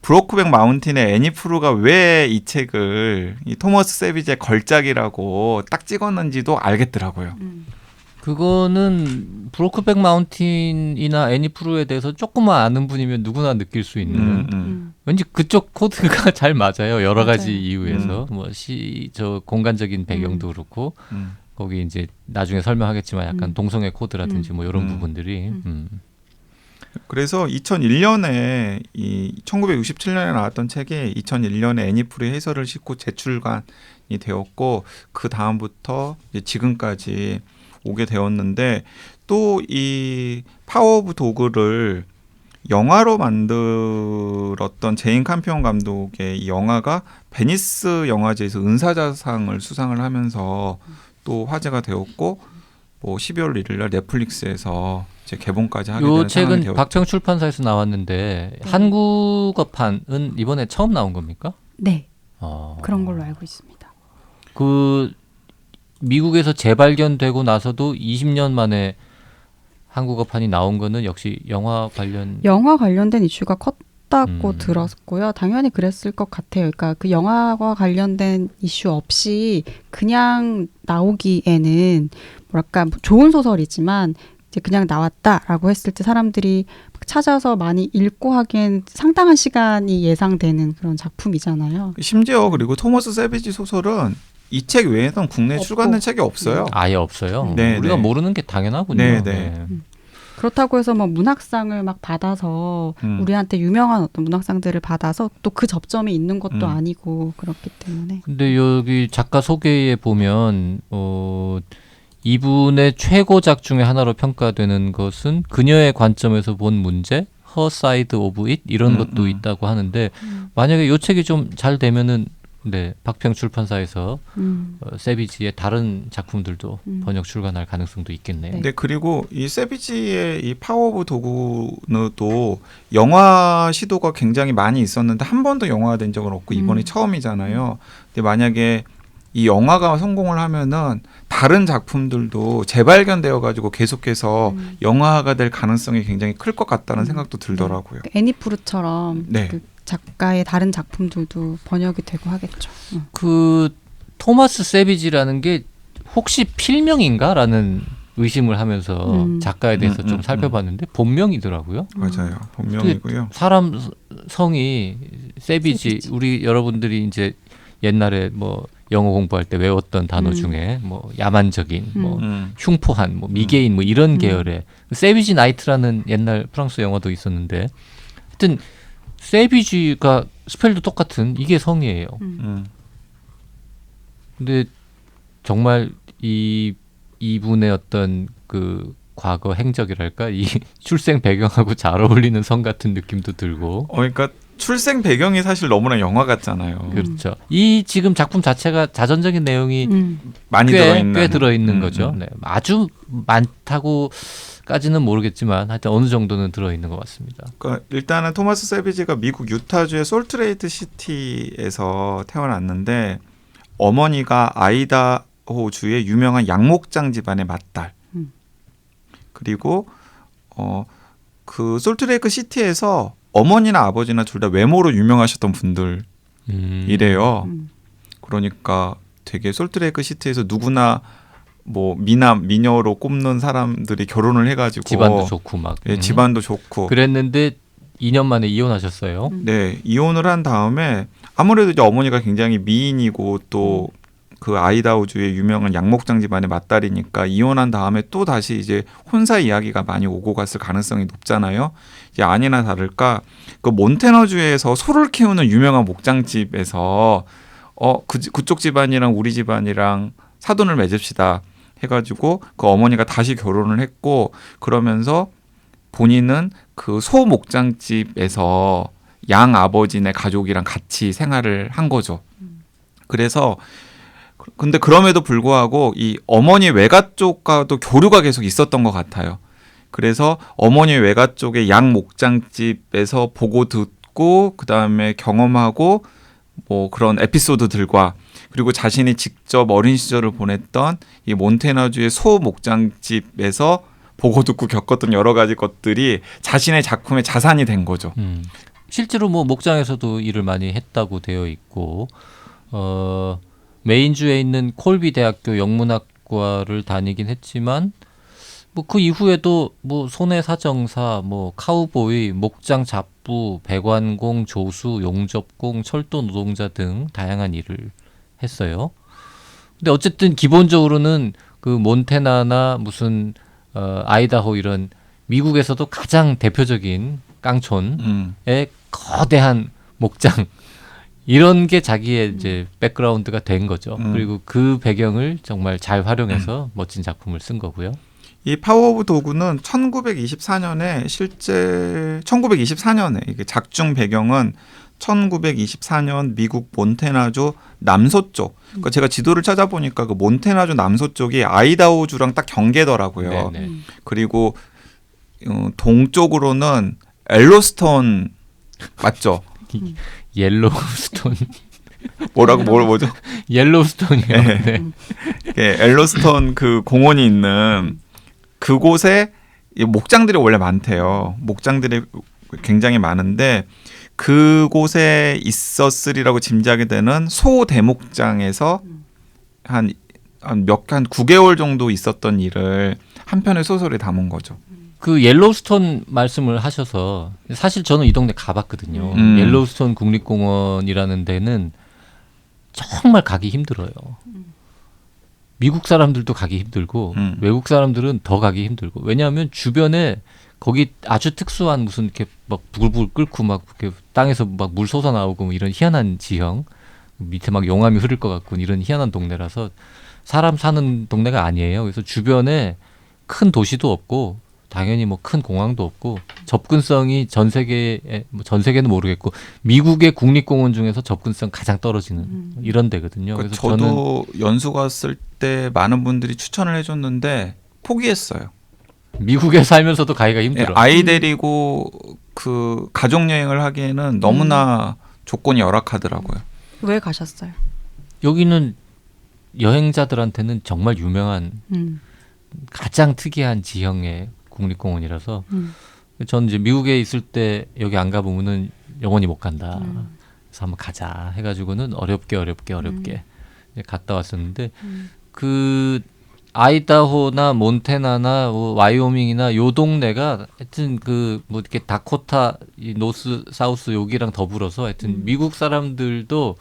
브로크백 마운틴의 애니 프루가 왜 이 책을 이 토머스 세비지의 걸작이라고 딱 찍었는지도 알겠더라고요. 그거는 브로크백 마운틴이나 애니 프루에 대해서 조금만 아는 분이면 누구나 느낄 수 있는 왠지 그쪽 코드가 잘 맞아요. 여러 가지 맞아요. 이유에서 저 공간적인 배경도 그렇고 거기 이제 나중에 설명하겠지만 약간 동성애 코드라든지 뭐 이런 부분들이 그래서 2001년에 이 1967년에 나왔던 책이 2001년에 애니프루의 해설을 싣고 재출간이 되었고 그 다음부터 이제 지금까지 오게 되었는데 또 이 파워 오브 도그를 영화로 만들었던 제인 캠피온 감독의 이 영화가 베니스 영화제에서 은사자상을 수상을 하면서 또 화제가 되었고 뭐 12월 1일 날 넷플릭스에서 이제 개봉까지 하게 되는 이 상황이 책은 되었죠. 박평 출판사에서 나왔는데 한국어판은 이번에 처음 나온 겁니까? 네. 그런 걸로 알고 있습니다. 그 미국에서 재발견되고 나서도 20년 만에 한국어판이 나온 거는 역시 영화 관련된 이슈가 컸다고 들었고요. 당연히 그랬을 것 같아요. 그러니까 그 영화와 관련된 이슈 없이 그냥 나오기에는 뭐랄까 좋은 소설이지만 이제 그냥 나왔다라고 했을 때 사람들이 찾아서 많이 읽고 하기엔 상당한 시간이 예상되는 그런 작품이잖아요. 심지어 그리고 토머스 세비지 소설은 이 책 외에는 국내에 출간된 책이 없어요. 아예 없어요. 네, 우리가 네. 모르는 게 당연하군요. 네, 네. 그렇다고 해서 뭐 문학상을 막 받아서 우리한테 유명한 어떤 문학상들을 받아서 또 그 접점이 있는 것도 아니고 그렇기 때문에. 근데 여기 작가 소개에 보면 이분의 최고작 중에 하나로 평가되는 것은 그녀의 관점에서 본 문제, Her Side of It 이런 것도 있다고 하는데 만약에 이 책이 좀 잘 되면은 네, 박평 출판사에서 세비지의 다른 작품들도 번역 출간할 가능성도 있겠네요. 네, 그리고 이 세비지의 이 파워 오브 도그도 영화 시도가 굉장히 많이 있었는데 한 번도 영화가 된 적은 없고 이번이 처음이잖아요. 근데 만약에 이 영화가 성공을 하면은 다른 작품들도 재발견되어 가지고 계속해서 영화가 될 가능성이 굉장히 클 것 같다는 생각도 들더라고요. 애니푸르처럼 네. 그 작가의 다른 작품들도 번역이 되고 하겠죠. 그 토마스 세비지라는 게 혹시 필명인가라는 의심을 하면서 작가에 대해서 좀 살펴봤는데 본명이더라고요. 맞아요. 본명이고요. 사람 성이 세비지. 우리 여러분들이 이제 옛날에 뭐 영어 공부할 때 외웠던 단어 중에 뭐 야만적인, 뭐 흉포한, 뭐 미개인, 뭐 이런 계열의 세비지 나이트라는 옛날 프랑스 영화도 있었는데, 하여튼 세비지가 스펠도 똑같은 이게 성이에요. 근데 정말 이분의 어떤 그 과거 행적이랄까, 이 출생 배경하고 잘 어울리는 성 같은 느낌도 들고. 그러니까 출생 배경이 사실 너무나 영화 같잖아요. 그렇죠. 이 지금 작품 자체가 자전적인 내용이 많이 꽤 들어있는 거죠. 네. 아주 많다고까지는 모르겠지만 하여튼 어느 정도는 들어있는 것 같습니다. 그러니까 일단은 토마스 세비지가 미국 유타주의 솔트레이크 시티에서 태어났는데 어머니가 아이다호주의 유명한 양목장 집안의 맏딸. 그리고 그 솔트레이크 시티에서 어머니나 아버지나 둘 다 외모로 유명하셨던 분들이래요. 그러니까 되게 솔트레이크 시티에서 누구나 뭐 미남 미녀로 꼽는 사람들이 결혼을 해가지고 집안도 좋고 막. 네, 집안도 좋고 그랬는데 2년 만에 이혼하셨어요. 네, 이혼을 한 다음에 아무래도 이제 어머니가 굉장히 미인이고 또 그 아이다호주의 유명한 양목장 집안의 맏딸이니까 이혼한 다음에 또 다시 이제 혼사 이야기가 많이 오고 갔을 가능성이 높잖아요. 이제 아니나 다를까 그 몬테너주에서 소를 키우는 유명한 목장집에서 그쪽 집안이랑 우리 집안이랑 사돈을 맺읍시다 해가지고 그 어머니가 다시 결혼을 했고 그러면서 본인은 그 소 목장집에서 양 아버지네 가족이랑 같이 생활을 한 거죠. 그래서 근데 그럼에도 불구하고 이 어머니 외가 쪽과도 교류가 계속 있었던 것 같아요. 그래서 어머니 외가 쪽의 양 목장집에서 보고 듣고 그 다음에 경험하고 뭐 그런 에피소드들과 그리고 자신이 직접 어린 시절을 보냈던 이 몬테나주의 소 목장집에서 보고 듣고 겪었던 여러 가지 것들이 자신의 작품의 자산이 된 거죠. 실제로 뭐 목장에서도 일을 많이 했다고 되어 있고 메인주에 있는 콜비 대학교 영문학과를 다니긴 했지만 뭐 그 이후에도 뭐 손해 사정사, 뭐 카우보이, 목장 잡부, 배관공, 조수, 용접공, 철도 노동자 등 다양한 일을 했어요. 근데 어쨌든 기본적으로는 그 몬테나나 무슨 아이다호 이런 미국에서도 가장 대표적인 깡촌의 거대한 목장 이런 게 자기의 이제 백그라운드가 된 거죠. 그리고 그 배경을 정말 잘 활용해서 멋진 작품을 쓴 거고요. 이 파워 오브 도그는 1924년에 실제 1924년에 이게 작중 배경은 1924년 미국 몬테나주 남서쪽. 그러니까 제가 지도를 찾아보니까 그 몬테나주 남서쪽이 아이다호주랑 딱 경계더라고요. 네네. 그리고 동쪽으로는 엘로스톤 맞죠? 옐로우스톤. 뭐죠? 옐로우스톤이요. 네. 네. 예, 엘로스톤 그 공원이 있는 그곳에 목장들이 원래 많대요. 목장들이 굉장히 많은데 그곳에 있었으리라고 짐작이 되는 소 대목장에서 한 9개월 정도 있었던 일을 한 편의 소설에 담은 거죠. 그 옐로우스톤 말씀을 하셔서 사실 저는 이 동네 가봤거든요. 옐로우스톤 국립공원이라는 데는 정말 가기 힘들어요. 미국 사람들도 가기 힘들고 외국 사람들은 더 가기 힘들고 왜냐하면 주변에 거기 아주 특수한 무슨 이렇게 막 부글부글 끓고 막 이렇게 땅에서 막 물 솟아 나오고 뭐 이런 희한한 지형 밑에 막 용암이 흐를 것 같고 이런 희한한 동네라서 사람 사는 동네가 아니에요. 그래서 주변에 큰 도시도 없고 당연히 뭐 큰 공항도 없고 접근성이 전 세계에 전 세계는 모르겠고 미국의 국립공원 중에서 접근성 가장 떨어지는 이런 데거든요. 그러니까 그래서 저도 연수 갔을 때 많은 분들이 추천을 해줬는데 포기했어요. 미국에 살면서도 가기가 힘들어. 아이 데리고 그 가족 여행을 하기에는 너무나 조건이 열악하더라고요. 왜 가셨어요? 여기는 여행자들한테는 정말 유명한 가장 특이한 지형의 국립공원이라서 전 이제 미국에 있을 때 여기 안 가보면은 영원히 못 간다. 그래서 한번 가자 해가지고는 어렵게 이제 갔다 왔었는데 그 아이다호나 몬태나나 뭐 와이오밍이나 요 동네가 하여튼 그 뭐 이렇게 다코타 이 노스 사우스 여기랑 더불어서 하여튼 미국 사람들도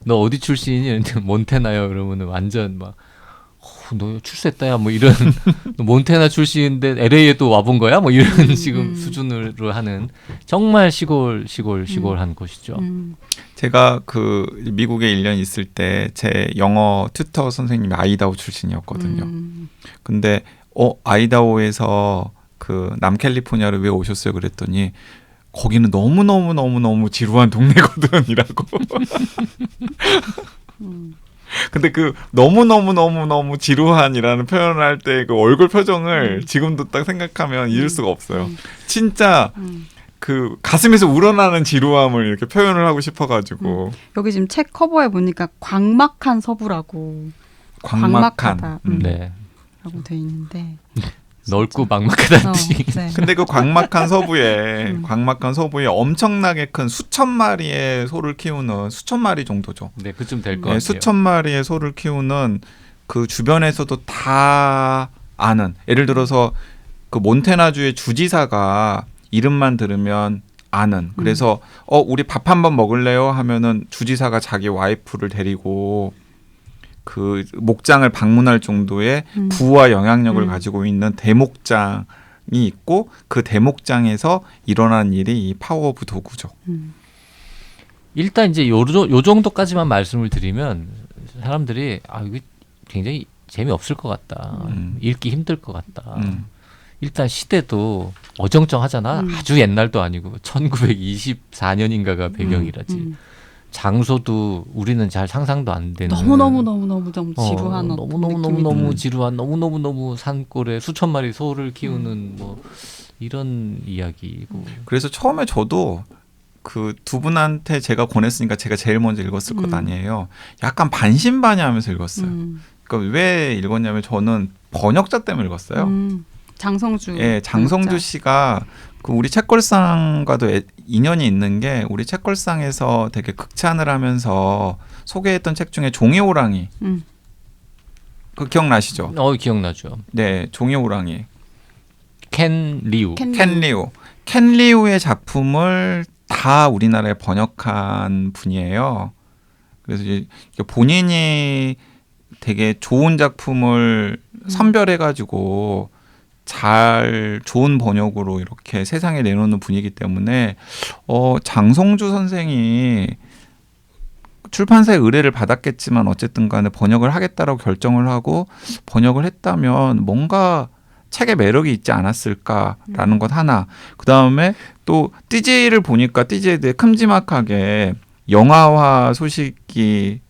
너 어디 출신이니? 이랬는데 몬태나요. 그러면은 완전 막 너 출세했다야 뭐 이런 너 몬태나 출신인데 LA에도 와본 거야? 뭐 이런 지금 수준으로 하는 정말 시골한 곳이죠. 제가 그 미국에 1년 있을 때 제 영어 튜터 선생님이 아이다호 출신이었거든요. 근데 아이다호에서 그 남캘리포니아를 왜 오셨어요? 그랬더니 거기는 너무 지루한 동네거든이라고. 근데 그 너무 지루한이라는 표현을 할 때 그 얼굴 표정을 지금도 딱 생각하면 잊을 수가 없어요. 진짜 그 가슴에서 우러나는 지루함을 이렇게 표현을 하고 싶어가지고. 여기 지금 책 커버에 보니까 광막한 서부라고 광막하다. 네. 라고 돼 있는데 넓고 막막하다는 뜻이. 네. 근데 그 광막한 서부에 엄청나게 큰 수천 마리의 소를 키우는 수천 마리 정도죠. 네, 그쯤 될 것 네, 같아요. 수천 마리의 소를 키우는 그 주변에서도 다 아는, 예를 들어서 그 몬태나주의 주지사가 이름만 들으면 아는. 그래서 우리 밥 한번 먹을래요? 하면은 주지사가 자기 와이프를 데리고 그 목장을 방문할 정도의 부와 영향력을 가지고 있는 대목장이 있고 그 대목장에서 일어난 일이 이 파워 오브 도구죠. 일단 이제 요 정도까지만 말씀을 드리면 사람들이 이게 굉장히 재미없을 것 같다. 읽기 힘들 것 같다. 일단 시대도 어정쩡하잖아. 아주 옛날도 아니고 1924년인가가 배경이라지. 장소도 우리는 잘 상상도 안 되는 너무 지루한 너무 지루한 너무 산골에 수천 마리 소를 키우는 뭐 이런 이야기고. 그래서 처음에 저도 그 두 분한테 제가 권했으니까 제가 제일 먼저 읽었을 것 아니에요. 약간 반신반의하면서 읽었어요. 그러니까 왜 읽었냐면 저는 번역자 때문에 읽었어요. 장성주. 예, 장성주 씨가 그 우리 책걸상과도 인연이 있는 게 우리 책걸상에서 되게 극찬을 하면서 소개했던 책 중에 종이 호랑이. 그 기억나시죠? 기억나죠. 네, 종이 호랑이. 켄 리우. 켄 리우의 작품을 다 우리나라에 번역한 분이에요. 그래서 이제 본인이 되게 좋은 작품을 선별해가지고 잘 좋은 번역으로 이렇게 세상에 내놓는 분이기 때문에 장성주 선생이 출판사의 의뢰를 받았겠지만 어쨌든 간에 번역을 하겠다라고 결정을 하고 번역을 했다면 뭔가 책에 매력이 있지 않았을까라는 것 하나. 그다음에 또 띠지를 보니까 띠지에 대해 큼지막하게 영화화 소식이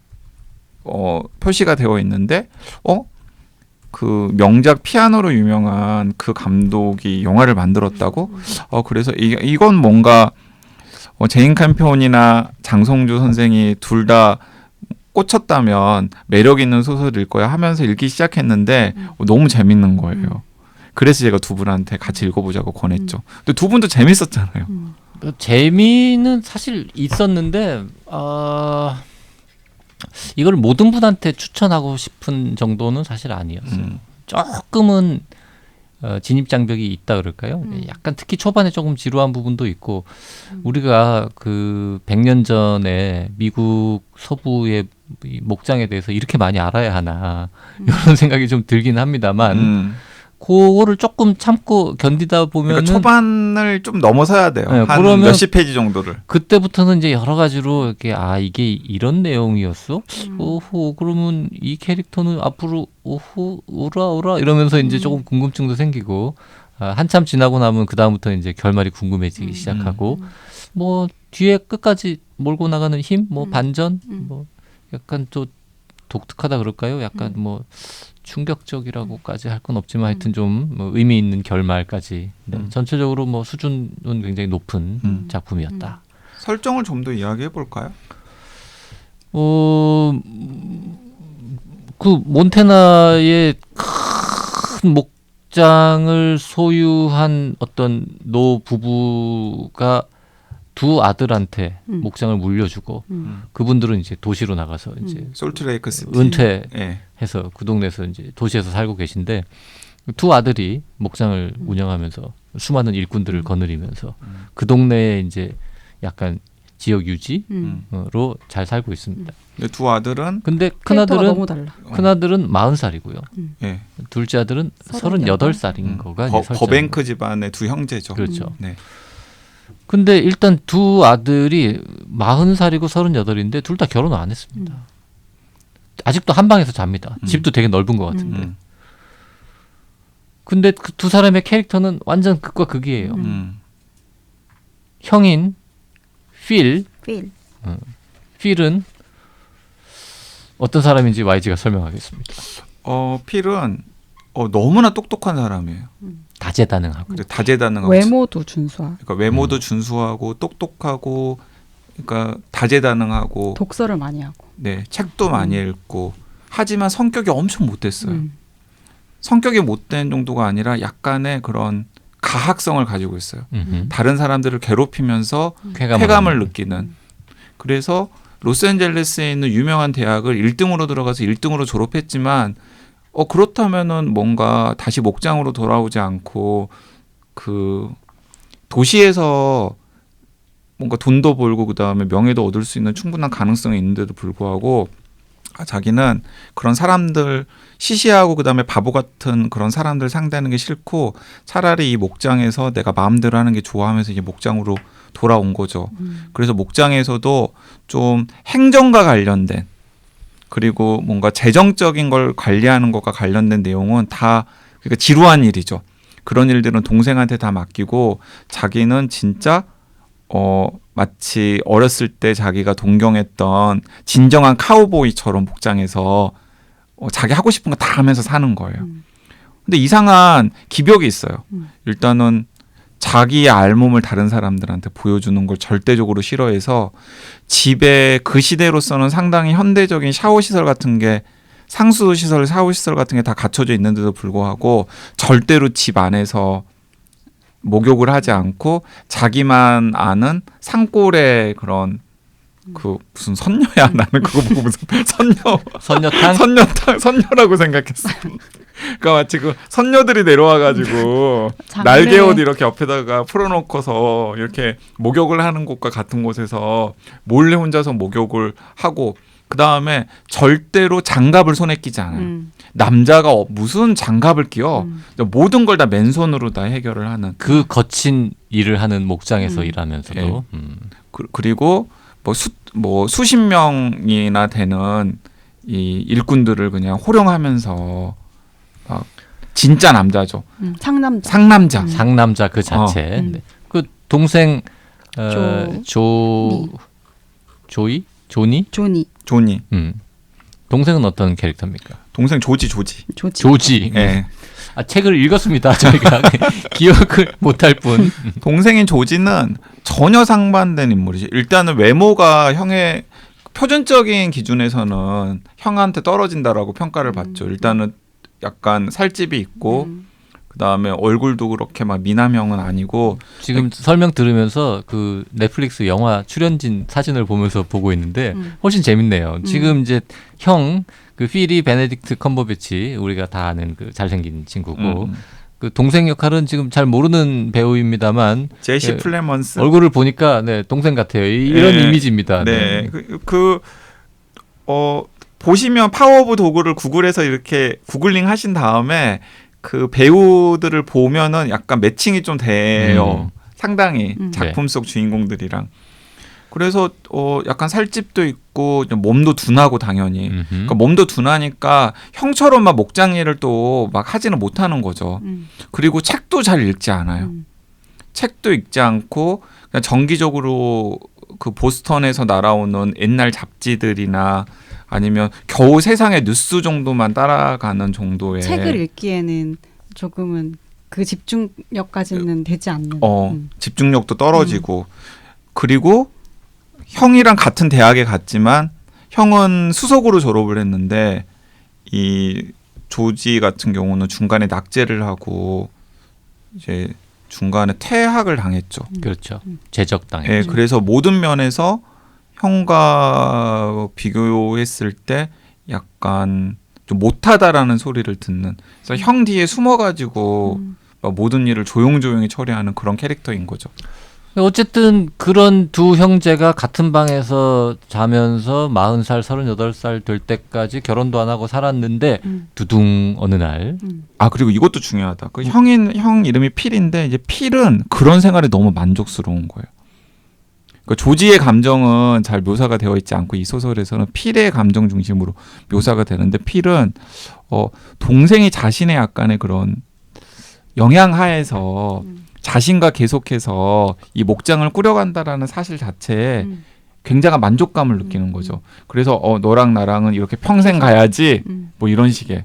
표시가 되어 있는데 그 명작 피아노로 유명한 그 감독이 영화를 만들었다고? 그래서 이건 뭔가 제인 캠피온이나 장성주 선생이 둘 다 꽂혔다면 매력 있는 소설일 거야 하면서 읽기 시작했는데 너무 재밌는 거예요. 그래서 제가 두 분한테 같이 읽어보자고 권했죠. 근데 두 분도 재밌었잖아요. 재미는 사실 있었는데 이걸 모든 분한테 추천하고 싶은 정도는 사실 아니었어요. 조금은 진입장벽이 있다 그럴까요? 약간 특히 초반에 조금 지루한 부분도 있고 우리가 그 100년 전에 미국 서부의 목장에 대해서 이렇게 많이 알아야 하나 이런 생각이 좀 들긴 합니다만 그거를 조금 참고 견디다 보면은 그러니까 초반을 좀 넘어서야 돼요. 네, 한 그러면 몇십 페이지 정도를. 그때부터는 이제 여러 가지로 이렇게 이게 이런 내용이었어? 오호 그러면 이 캐릭터는 앞으로 오호 오라 이러면서 이제 조금 궁금증도 생기고 한참 지나고 나면 그 다음부터 이제 결말이 궁금해지기 시작하고 뭐 뒤에 끝까지 몰고 나가는 힘, 뭐 반전, 뭐 약간 또 독특하다 그럴까요? 약간 뭐 충격적이라고까지 할 건 없지만 하여튼 좀 뭐 의미 있는 결말까지 전체적으로 뭐 수준은 굉장히 높은 작품이었다. 설정을 좀 더 이야기해 볼까요? 그 몬테나의 큰 목장을 소유한 어떤 노 부부가 두 아들한테 목장을 물려주고 그분들은 이제 도시로 나가서 이제 솔트레이크 시티 은퇴해서 예. 그 동네에서 이제 도시에서 살고 계신데 두 아들이 목장을 운영하면서 수많은 일꾼들을 거느리면서 그 동네에 이제 약간 지역 유지로 잘 살고 있습니다. 근데 두 아들은 근데 캐릭터가 너무 달라. 큰아들은 40살이고요. 예. 둘째 아들은 38살인 거가 이제 설정. 버뱅크 집안의 두 형제죠. 그렇죠. 네. 근데 일단 두 아들이 40살이고 38인데 둘 다 결혼을 안 했습니다. 아직도 한 방에서 잡니다. 집도 되게 넓은 것 같은데. 근데 그 두 사람의 캐릭터는 완전 극과 극이에요. 형인 필, 필. 필은 어떤 사람인지 YG가 설명하겠습니다. 필은 너무나 똑똑한 사람이에요. 다재다능하고. 근데 다재다능하고 외모도 준수하고 그러니까 외모도 준수하고 똑똑하고 그러니까 다재다능하고 독서를 많이 하고. 네, 책도 많이 읽고 하지만 성격이 엄청 못됐어요. 성격이 못된 정도가 아니라 약간의 그런 가학성을 가지고 있어요. 다른 사람들을 괴롭히면서 쾌감을 느끼는. 그래서 로스앤젤레스에 있는 유명한 대학을 1등으로 들어가서 1등으로 졸업했지만 그렇다면은 뭔가 다시 목장으로 돌아오지 않고 그 도시에서 뭔가 돈도 벌고 그다음에 명예도 얻을 수 있는 충분한 가능성이 있는데도 불구하고 자기는 그런 사람들 시시하고 그다음에 바보 같은 그런 사람들 상대하는 게 싫고 차라리 이 목장에서 내가 마음대로 하는 게 좋아하면서 이제 목장으로 돌아온 거죠. 그래서 목장에서도 좀 행정과 관련된 그리고 뭔가 재정적인 걸 관리하는 것과 관련된 내용은 다 그러니까 지루한 일이죠. 그런 일들은 동생한테 다 맡기고 자기는 진짜 마치 어렸을 때 자기가 동경했던 진정한 카우보이처럼 목장에서 자기 하고 싶은 거 다 하면서 사는 거예요. 근데 이상한 기벽이 있어요. 일단은 자기의 알몸을 다른 사람들한테 보여주는 걸 절대적으로 싫어해서 집에 그 시대로서는 상당히 현대적인 샤워 시설 같은 게 상수 시설, 샤워 시설 같은 게 다 갖춰져 있는데도 불구하고 절대로 집 안에서 목욕을 하지 않고 자기만 아는 산골의 그런 그 무슨 선녀야 나는 그거 보고 무슨 선녀라고 생각했어. 그러니까 마치 그 선녀들이 내려와가지고 날개 옷 이렇게 옆에다가 풀어놓고서 이렇게 목욕을 하는 곳과 같은 곳에서 몰래 혼자서 목욕을 하고 그 다음에 절대로 장갑을 손에 끼지 않아요. 남자가 무슨 장갑을 끼워 모든 걸 다 맨손으로 다 해결을 하는 그 거친 일을 하는 목장에서 일하면서도 그리고 뭐 수십 명이나 되는 이 일꾼들을 그냥 호령하면서 진짜 남자죠. 상남자 그 자체. 네. 그 동생 조니. 동생은 어떤 캐릭터입니까? 동생 조지. 네. 책을 읽었습니다. 저희가 기억을 못할 뿐. 동생인 조지는 전혀 상반된 인물이지. 일단은 외모가 형의 표준적인 기준에서는 형한테 떨어진다라고 평가를 받죠. 일단은 약간 살집이 있고 그다음에 얼굴도 그렇게 막 미남형은 아니고 지금 설명 들으면서 그 넷플릭스 영화 출연진 사진을 보면서 보고 있는데 훨씬 재밌네요. 지금 이제 형 그 필이 베네딕트 컴버배치 우리가 다 아는 그 잘생긴 친구고 그 동생 역할은 지금 잘 모르는 배우입니다만 제시 플레먼스 얼굴을 보니까 네, 동생 같아요. 이런 이미지입니다. 네. 보시면 파워 오브 도그를 구글에서 이렇게 구글링 하신 다음에 그 배우들을 보면은 약간 매칭이 좀 돼요. 상당히 작품 속 주인공들이랑. 그래서 약간 살집도 있고 몸도 둔하고 당연히. 그러니까 몸도 둔하니까 형처럼 막 목장 일을 또 막 하지는 못하는 거죠. 그리고 책도 잘 읽지 않아요. 책도 읽지 않고 그냥 정기적으로 그 보스턴에서 날아오는 옛날 잡지들이나 아니면 겨우 세상의 뉴스 정도만 따라가는 정도의 책을 읽기에는 조금은 그 집중력까지는 되지 않는. 집중력도 떨어지고 그리고 형이랑 같은 대학에 갔지만 형은 수석으로 졸업을 했는데 이 조지 같은 경우는 중간에 낙제를 하고 이제 중간에 퇴학을 당했죠. 그렇죠. 제적당했죠. 예, 그래서 모든 면에서 형과 비교했을 때 약간 좀 못하다라는 소리를 듣는. 그래서 형 뒤에 숨어가지고 막 모든 일을 조용조용히 처리하는 그런 캐릭터인 거죠. 어쨌든 그런 두 형제가 같은 방에서 자면서 40살, 38살 될 때까지 결혼도 안 하고 살았는데 두둥 어느 날 아 그리고 이것도 중요하다. 그 형 이름이 필인데 이제 필은 그런 생활이 너무 만족스러운 거예요. 그러니까 조지의 감정은 잘 묘사가 되어 있지 않고 이 소설에서는 필의 감정 중심으로 묘사가 되는데 필은 동생이 자신의 약간의 그런 영향 하에서 자신과 계속해서 이 목장을 꾸려간다라는 사실 자체에 굉장한 만족감을 느끼는 거죠. 그래서 너랑 나랑은 이렇게 평생 가야지 뭐 이런 식의.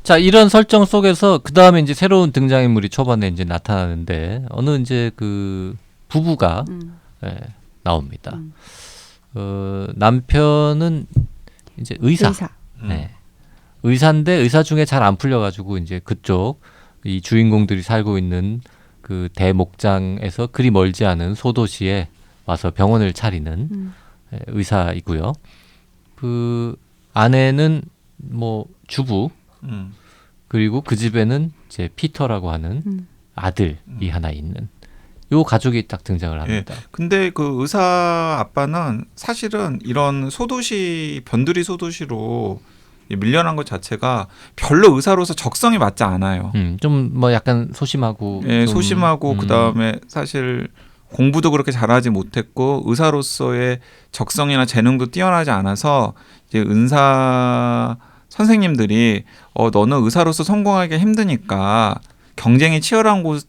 자, 이런 설정 속에서 그 다음에 이제 새로운 등장인물이 초반에 이제 나타나는데 어느 이제 그 부부가 나옵니다. 남편은 이제 의사. 네. 의사인데 의사 중에 잘 안 풀려가지고 이제 그쪽 이 주인공들이 살고 있는 그 대목장에서 그리 멀지 않은 소도시에 와서 병원을 차리는 의사이고요. 그 아내는 뭐 주부 그리고 그 집에는 이제 피터라고 하는 아들이 하나 있는 요 가족이 딱 등장을 합니다. 예. 근데 그 의사 아빠는 사실은 이런 소도시 변두리 소도시로 밀려난 것 자체가 별로 의사로서 적성이 맞지 않아요. 좀 뭐 약간 소심하고. 예, 소심하고 그 다음에 사실 공부도 그렇게 잘하지 못했고 의사로서의 적성이나 재능도 뛰어나지 않아서 이제 은사 선생님들이 너는 의사로서 성공하기가 힘드니까 경쟁이 치열한 곳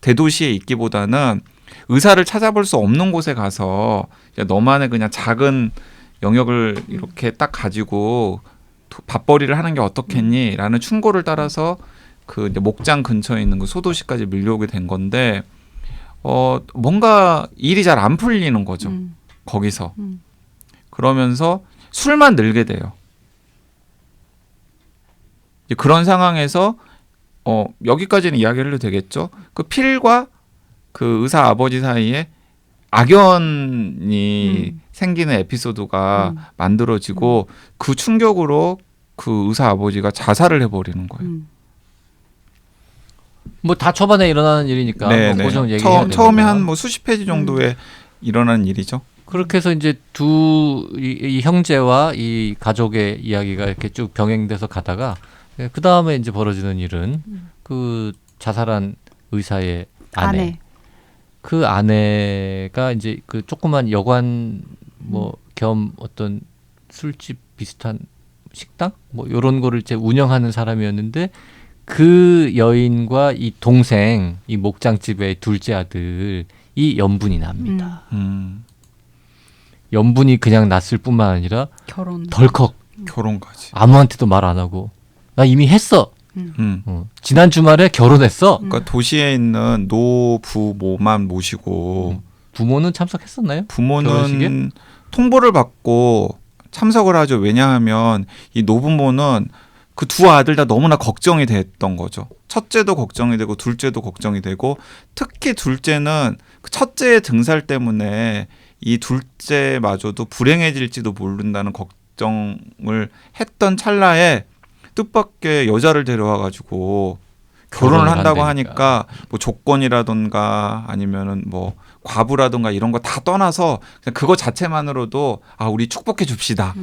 대도시에 있기보다는 의사를 찾아볼 수 없는 곳에 가서 너만의 그냥 작은 영역을 이렇게 딱 가지고 밥벌이를 하는 게 어떻겠니? 라는 충고를 따라서 그 이제 목장 근처에 있는 그 소도시까지 밀려오게 된 건데 뭔가 일이 잘 안 풀리는 거죠. 거기서. 그러면서 술만 늘게 돼요. 그런 상황에서 여기까지는 이야기를 해도 되겠죠. 그 필과 그 의사 아버지 사이에 악연이 생기는 에피소드가 만들어지고 그 충격으로 그 의사 아버지가 자살을 해버리는 거예요. 뭐 다 초반에 일어나는 일이니까 네, 뭐 네. 고정 얘기 처음에 한 뭐 수십 페이지 정도에 일어난 일이죠. 그렇게 해서 이제 이 형제와 이 가족의 이야기가 이렇게 쭉 병행돼서 가다가 그 다음에 이제 벌어지는 일은 그 자살한 의사의 아내. 그 아내가 이제 그 조그만 여관 뭐 겸 어떤 술집 비슷한 식당 뭐 이런 거를 이제 운영하는 사람이었는데 그 여인과 이 동생 이 목장집의 둘째 아들이 연분이 납니다. 연분이 그냥 났을 뿐만 아니라 덜컥 결혼까지 아무한테도 말 안 하고 나 이미 했어. 지난 주말에 결혼했어. 그러니까 도시에 있는 노부모만 모시고 부모는 참석했었나요? 부모는 결혼식에? 통보를 받고 참석을 하죠. 왜냐하면 이 노부모는 그 두 아들 다 너무나 걱정이 됐던 거죠. 첫째도 걱정이 되고 둘째도 걱정이 되고 특히 둘째는 그 첫째의 등살 때문에 이 둘째마저도 불행해질지도 모른다는 걱정을 했던 찰나에 뜻밖의 여자를 데려와가지고 결혼을 한다고 하니까 뭐 조건이라던가 아니면은 뭐 과부라던가 이런 거 다 떠나서 그냥 그거 자체만으로도 우리 축복해 줍시다.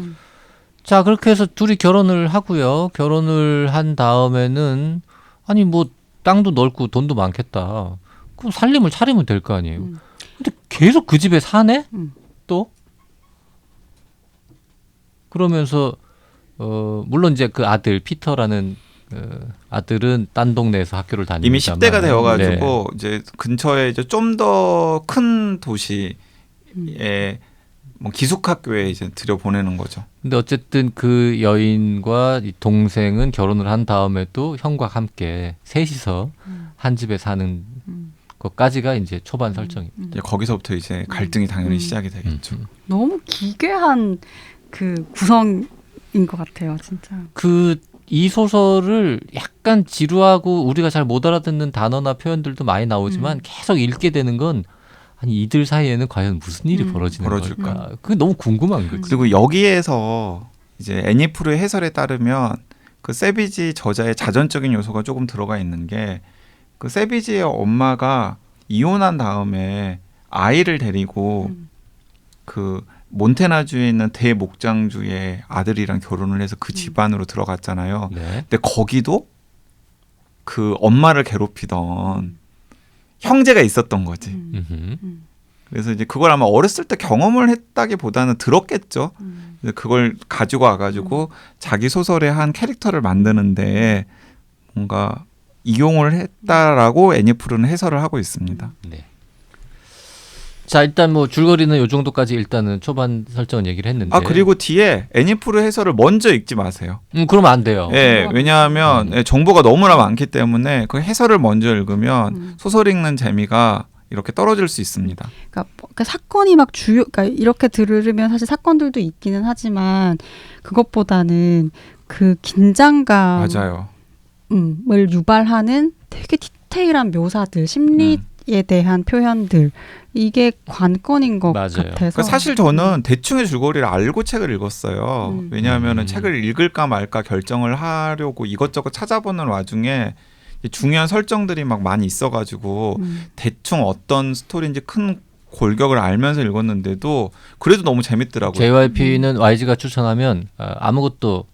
자, 그렇게 해서 둘이 결혼을 하고요. 결혼을 한 다음에는 아니 뭐 땅도 넓고 돈도 많겠다. 그럼 살림을 차리면 될 거 아니에요. 근데 계속 그 집에 사네? 또? 그러면서 물론 이제 그 아들 피터라는 아들은 딴 동네에서 학교를 다니는 이미 10대가 되어가지고 이제 근처에 이제 좀 더 큰 도시에 뭐 기숙학교에 이제 들여보내는 거죠. 근데 어쨌든 그 여인과 이 동생은 결혼을 한 다음에도 형과 함께 셋이서 한 집에 사는 것까지가 이제 초반 설정입니다. 이제 거기서부터 이제 갈등이 당연히 시작이 되겠죠. 너무 기괴한 그 구성인 것 같아요, 진짜. 이 소설을 약간 지루하고 우리가 잘 못 알아듣는 단어나 표현들도 많이 나오지만 계속 읽게 되는 건 아니 이들 사이에는 과연 무슨 일이 벌어지는 벌어질까? 걸까? 그게 너무 궁금한 거지. 그리고 여기에서 이제 애니프루의 해설에 따르면 그 세비지 저자의 자전적인 요소가 조금 들어가 있는 게 그 세비지의 엄마가 이혼한 다음에 아이를 데리고 그 몬테나주에 있는 대목장주의 아들이랑 결혼을 해서 그 집안으로 들어갔잖아요. 네. 근데 거기도 그 엄마를 괴롭히던 형제가 있었던 거지. 음흠. 그래서 이제 그걸 아마 어렸을 때 경험을 했다기보다는 들었겠죠. 그래서 그걸 가지고 와가지고 자기 소설의 한 캐릭터를 만드는데 뭔가 이용을 했다라고 애니프루는 해설을 하고 있습니다. 네. 자, 일단 뭐 줄거리는 요 정도까지 일단은 초반 설정은 얘기를 했는데. 아 그리고 뒤에 애니프루 해설을 먼저 읽지 마세요. 그러면 안 돼요. 예, 왜냐하면 정보가 너무나 많기 때문에 그 해설을 먼저 읽으면 소설 읽는 재미가 이렇게 떨어질 수 있습니다. 그러니까 사건이 막 그러니까 이렇게 들으면 사실 사건들도 있기는 하지만 그것보다는 그 긴장감 맞아요. 을 유발하는 되게 디테일한 묘사들, 심리에 대한 표현들 이게 관건인 것 맞아요. 같아서. 그러니까 사실 저는 대충의 줄거리를 알고 책을 읽었어요. 왜냐하면 책을 읽을까 말까 결정을 하려고 이것저것 찾아보는 와중에 중요한 설정들이 막 많이 있어가지고 대충 어떤 스토리인지 큰 골격을 알면서 읽었는데도 그래도 너무 재밌더라고요. JYP는 YG가 추천하면 아무것도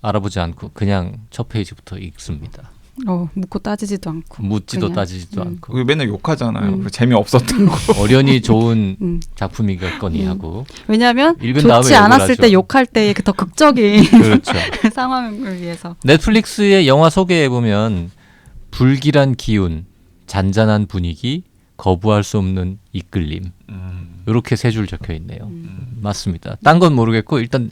알아보지 않고 그냥 첫 페이지부터 읽습니다. 묻고 따지지도 않고. 묻지도 그냥. 따지지도 않고. 그게 맨날 욕하잖아요. 재미없었다고. 어련히 좋은 작품이겠거니 하고. 왜냐하면 읽은 다음에 좋지 욕을 않았을 하죠. 때 욕할 때의 그 더 극적인 그렇죠. 상황을 위해서. 넷플릭스의 영화 소개해 보면 불길한 기운, 잔잔한 분위기, 거부할 수 없는 이끌림. 이렇게 세 줄 적혀 있네요. 맞습니다. 딴 건 모르겠고 일단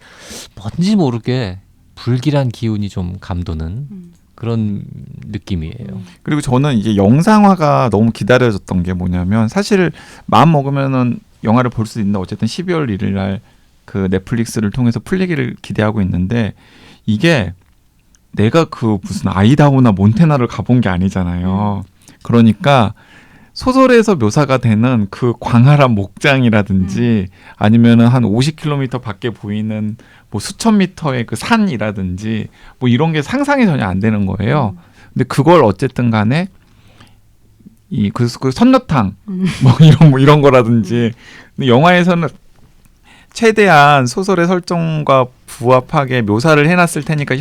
뭔지 모르게 불길한 기운이 좀 감도는 그런 느낌이에요. 그리고 저는 이제 영상화가 너무 기다려졌던 게 뭐냐면 사실 마음 먹으면은 영화를 볼 수 있는데 어쨌든 12월 1일 날 그 넷플릭스를 통해서 풀리기를 기대하고 있는데 이게 내가 그 무슨 아이다호나 몬테나를 가본 게 아니잖아요. 그러니까 소설에서 묘사가 되는 그 광활한 목장이라든지 아니면은 한 50km 밖에 보이는 뭐 수천 미터의 그 산이라든지 뭐 이런 게 상상이 전혀 안 되는 거예요. 근데 그걸 어쨌든 간에 그 선녀탕 뭐 이런 거라든지 근데 영화에서는 최대한 소설의 설정과 부합하게 묘사를 해놨을 테니까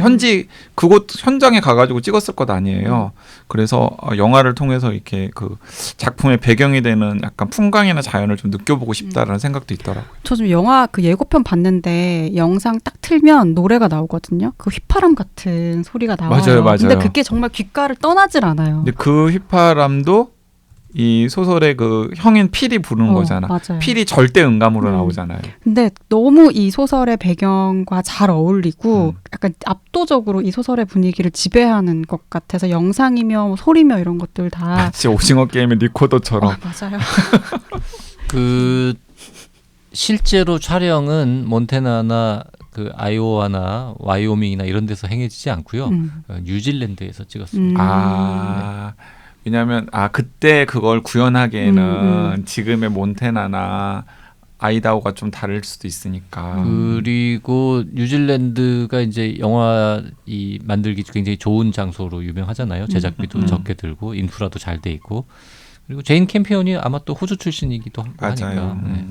그곳 현장에 가가지고 찍었을 것 아니에요. 그래서 영화를 통해서 이렇게 그 작품의 배경이 되는 약간 풍광이나 자연을 좀 느껴보고 싶다라는 생각도 있더라고요. 저 지금 영화 그 예고편 봤는데 영상 딱 틀면 노래가 나오거든요. 그 휘파람 같은 소리가 나와요. 맞아요. 근데 그게 정말 귓가를 떠나질 않아요. 근데 그 휘파람도 이 소설의 그 형인 필이 부르는 거잖아. 맞아요. 필이 절대 음감으로 나오잖아요. 근데 너무 이 소설의 배경과 잘 어울리고 약간 압도적으로 이 소설의 분위기를 지배하는 것 같아서 영상이며 뭐 소리며 이런 것들 다 마치 오징어 게임의 리코더처럼. 맞아요. 그 실제로 촬영은 몬테나나 그 아이오와나 와이오밍이나 이런 데서 행해지지 않고요. 뉴질랜드에서 찍었습니다. 왜냐하면 그때 그걸 구현하기에는 지금의 몬테나나 아이다호가 좀 다를 수도 있으니까. 그리고 뉴질랜드가 이제 영화 이 만들기 굉장히 좋은 장소로 유명하잖아요. 제작비도 적게 들고 인프라도 잘 돼 있고. 그리고 제인 캠피온이 아마 또 호주 출신이기도 하고 맞아요. 하니까. 네.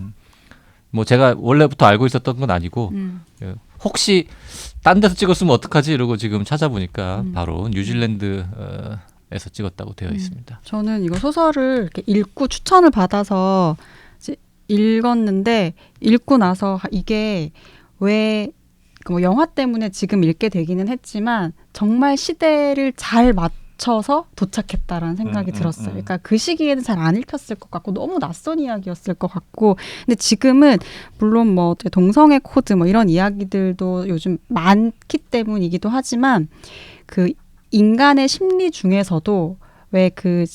뭐 제가 원래부터 알고 있었던 건 아니고 혹시 딴 데서 찍었으면 어떡하지 이러고 지금 찾아보니까 바로 뉴질랜드에서 찍었다고 되어 있습니다. 저는 이거 소설을 이렇게 읽고 추천을 받아서 이제 읽었는데 읽고 나서 이게 왜 뭐 영화 때문에 지금 읽게 되기는 했지만 정말 시대를 잘 맞춰서 도착했다라는 생각이 들었어요. 그러니까 그 시기에는 잘 안 읽혔을 것 같고 너무 낯선 이야기였을 것 같고 근데 지금은 물론 뭐 동성애 코드 뭐 이런 이야기들도 요즘 많기 때문이기도 하지만 그 인간의 심리 중에서도 왜 그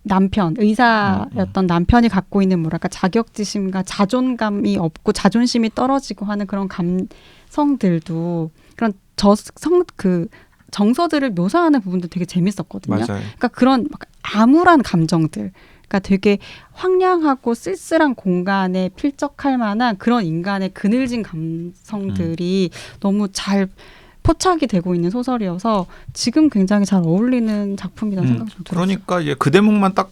남편, 의사였던 남편이 갖고 있는 뭐랄까 자격지심과 자존감이 없고 자존심이 떨어지고 하는 그런 감성들도 그런 그 정서들을 묘사하는 부분도 되게 재밌었거든요. 맞아요. 그러니까 그런 막 암울한 감정들, 그러니까 되게 황량하고 쓸쓸한 공간에 필적할 만한 그런 인간의 그늘진 감성들이 너무 잘 포착이 되고 있는 소설이어서 지금 굉장히 잘 어울리는 작품이라는 생각이 좀 들었어요. 그러니까 이제 그 대목만 딱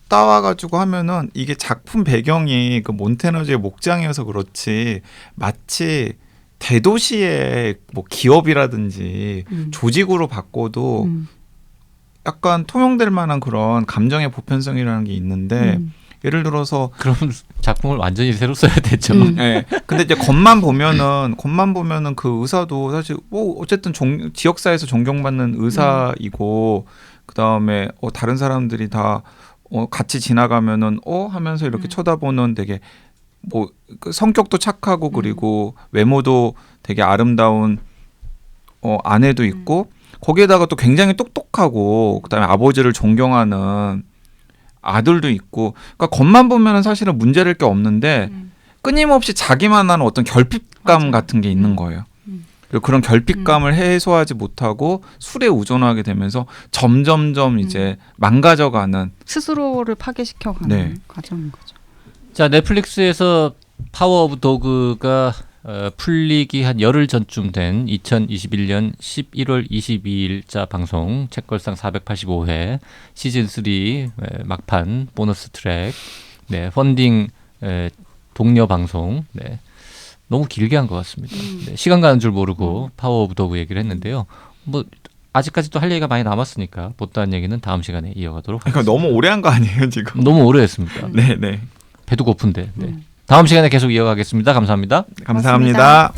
따와가지고 하면은 이게 작품 배경이 그 몬테너즈의 목장이어서 그렇지 마치 대도시의 뭐 기업이라든지 조직으로 바꿔도 약간 통용될 만한 그런 감정의 보편성이라는 게 있는데 예를 들어서 그럼 작품을 완전히 새로 써야 되죠. 네. 근데 이제 겉만 보면은 그 의사도 사실 뭐 어쨌든 지역사회에서 존경받는 의사이고 그다음에 다른 사람들이 다 같이 지나가면은 하면서 이렇게 쳐다보는 되게 뭐 그 성격도 착하고 그리고 외모도 되게 아름다운 아내도 있고 거기에다가 또 굉장히 똑똑하고 그다음에 아버지를 존경하는 아들도 있고 그러니까 겉만 보면은 사실은 문제될 게 없는데 끊임없이 자기만 하는 어떤 결핍감 맞아요. 같은 게 있는 거예요. 그리고 그런 결핍감을 해소하지 못하고 술에 의존하게 되면서 점점점 이제 망가져가는 스스로를 파괴시켜가는 네. 과정인 거죠. 자, 넷플릭스에서 파워 오브 도그가 풀리기 한 열흘 전쯤 된 2021년 11월 22일자 방송 책걸상 485회 시즌 3 막판 보너스 트랙 펀딩 독려 방송 너무 길게 한 것 같습니다. 시간 가는 줄 모르고 파워 오브 도그 얘기를 했는데요. 뭐 아직까지도 할 얘기가 많이 남았으니까 못다한 얘기는 다음 시간에 이어가도록 하겠습니다. 그러니까 너무 오래 한 거 아니에요 지금? 너무 오래 했습니다. 네. 배도 고픈데. 다음 시간에 계속 이어가겠습니다. 감사합니다. 감사합니다.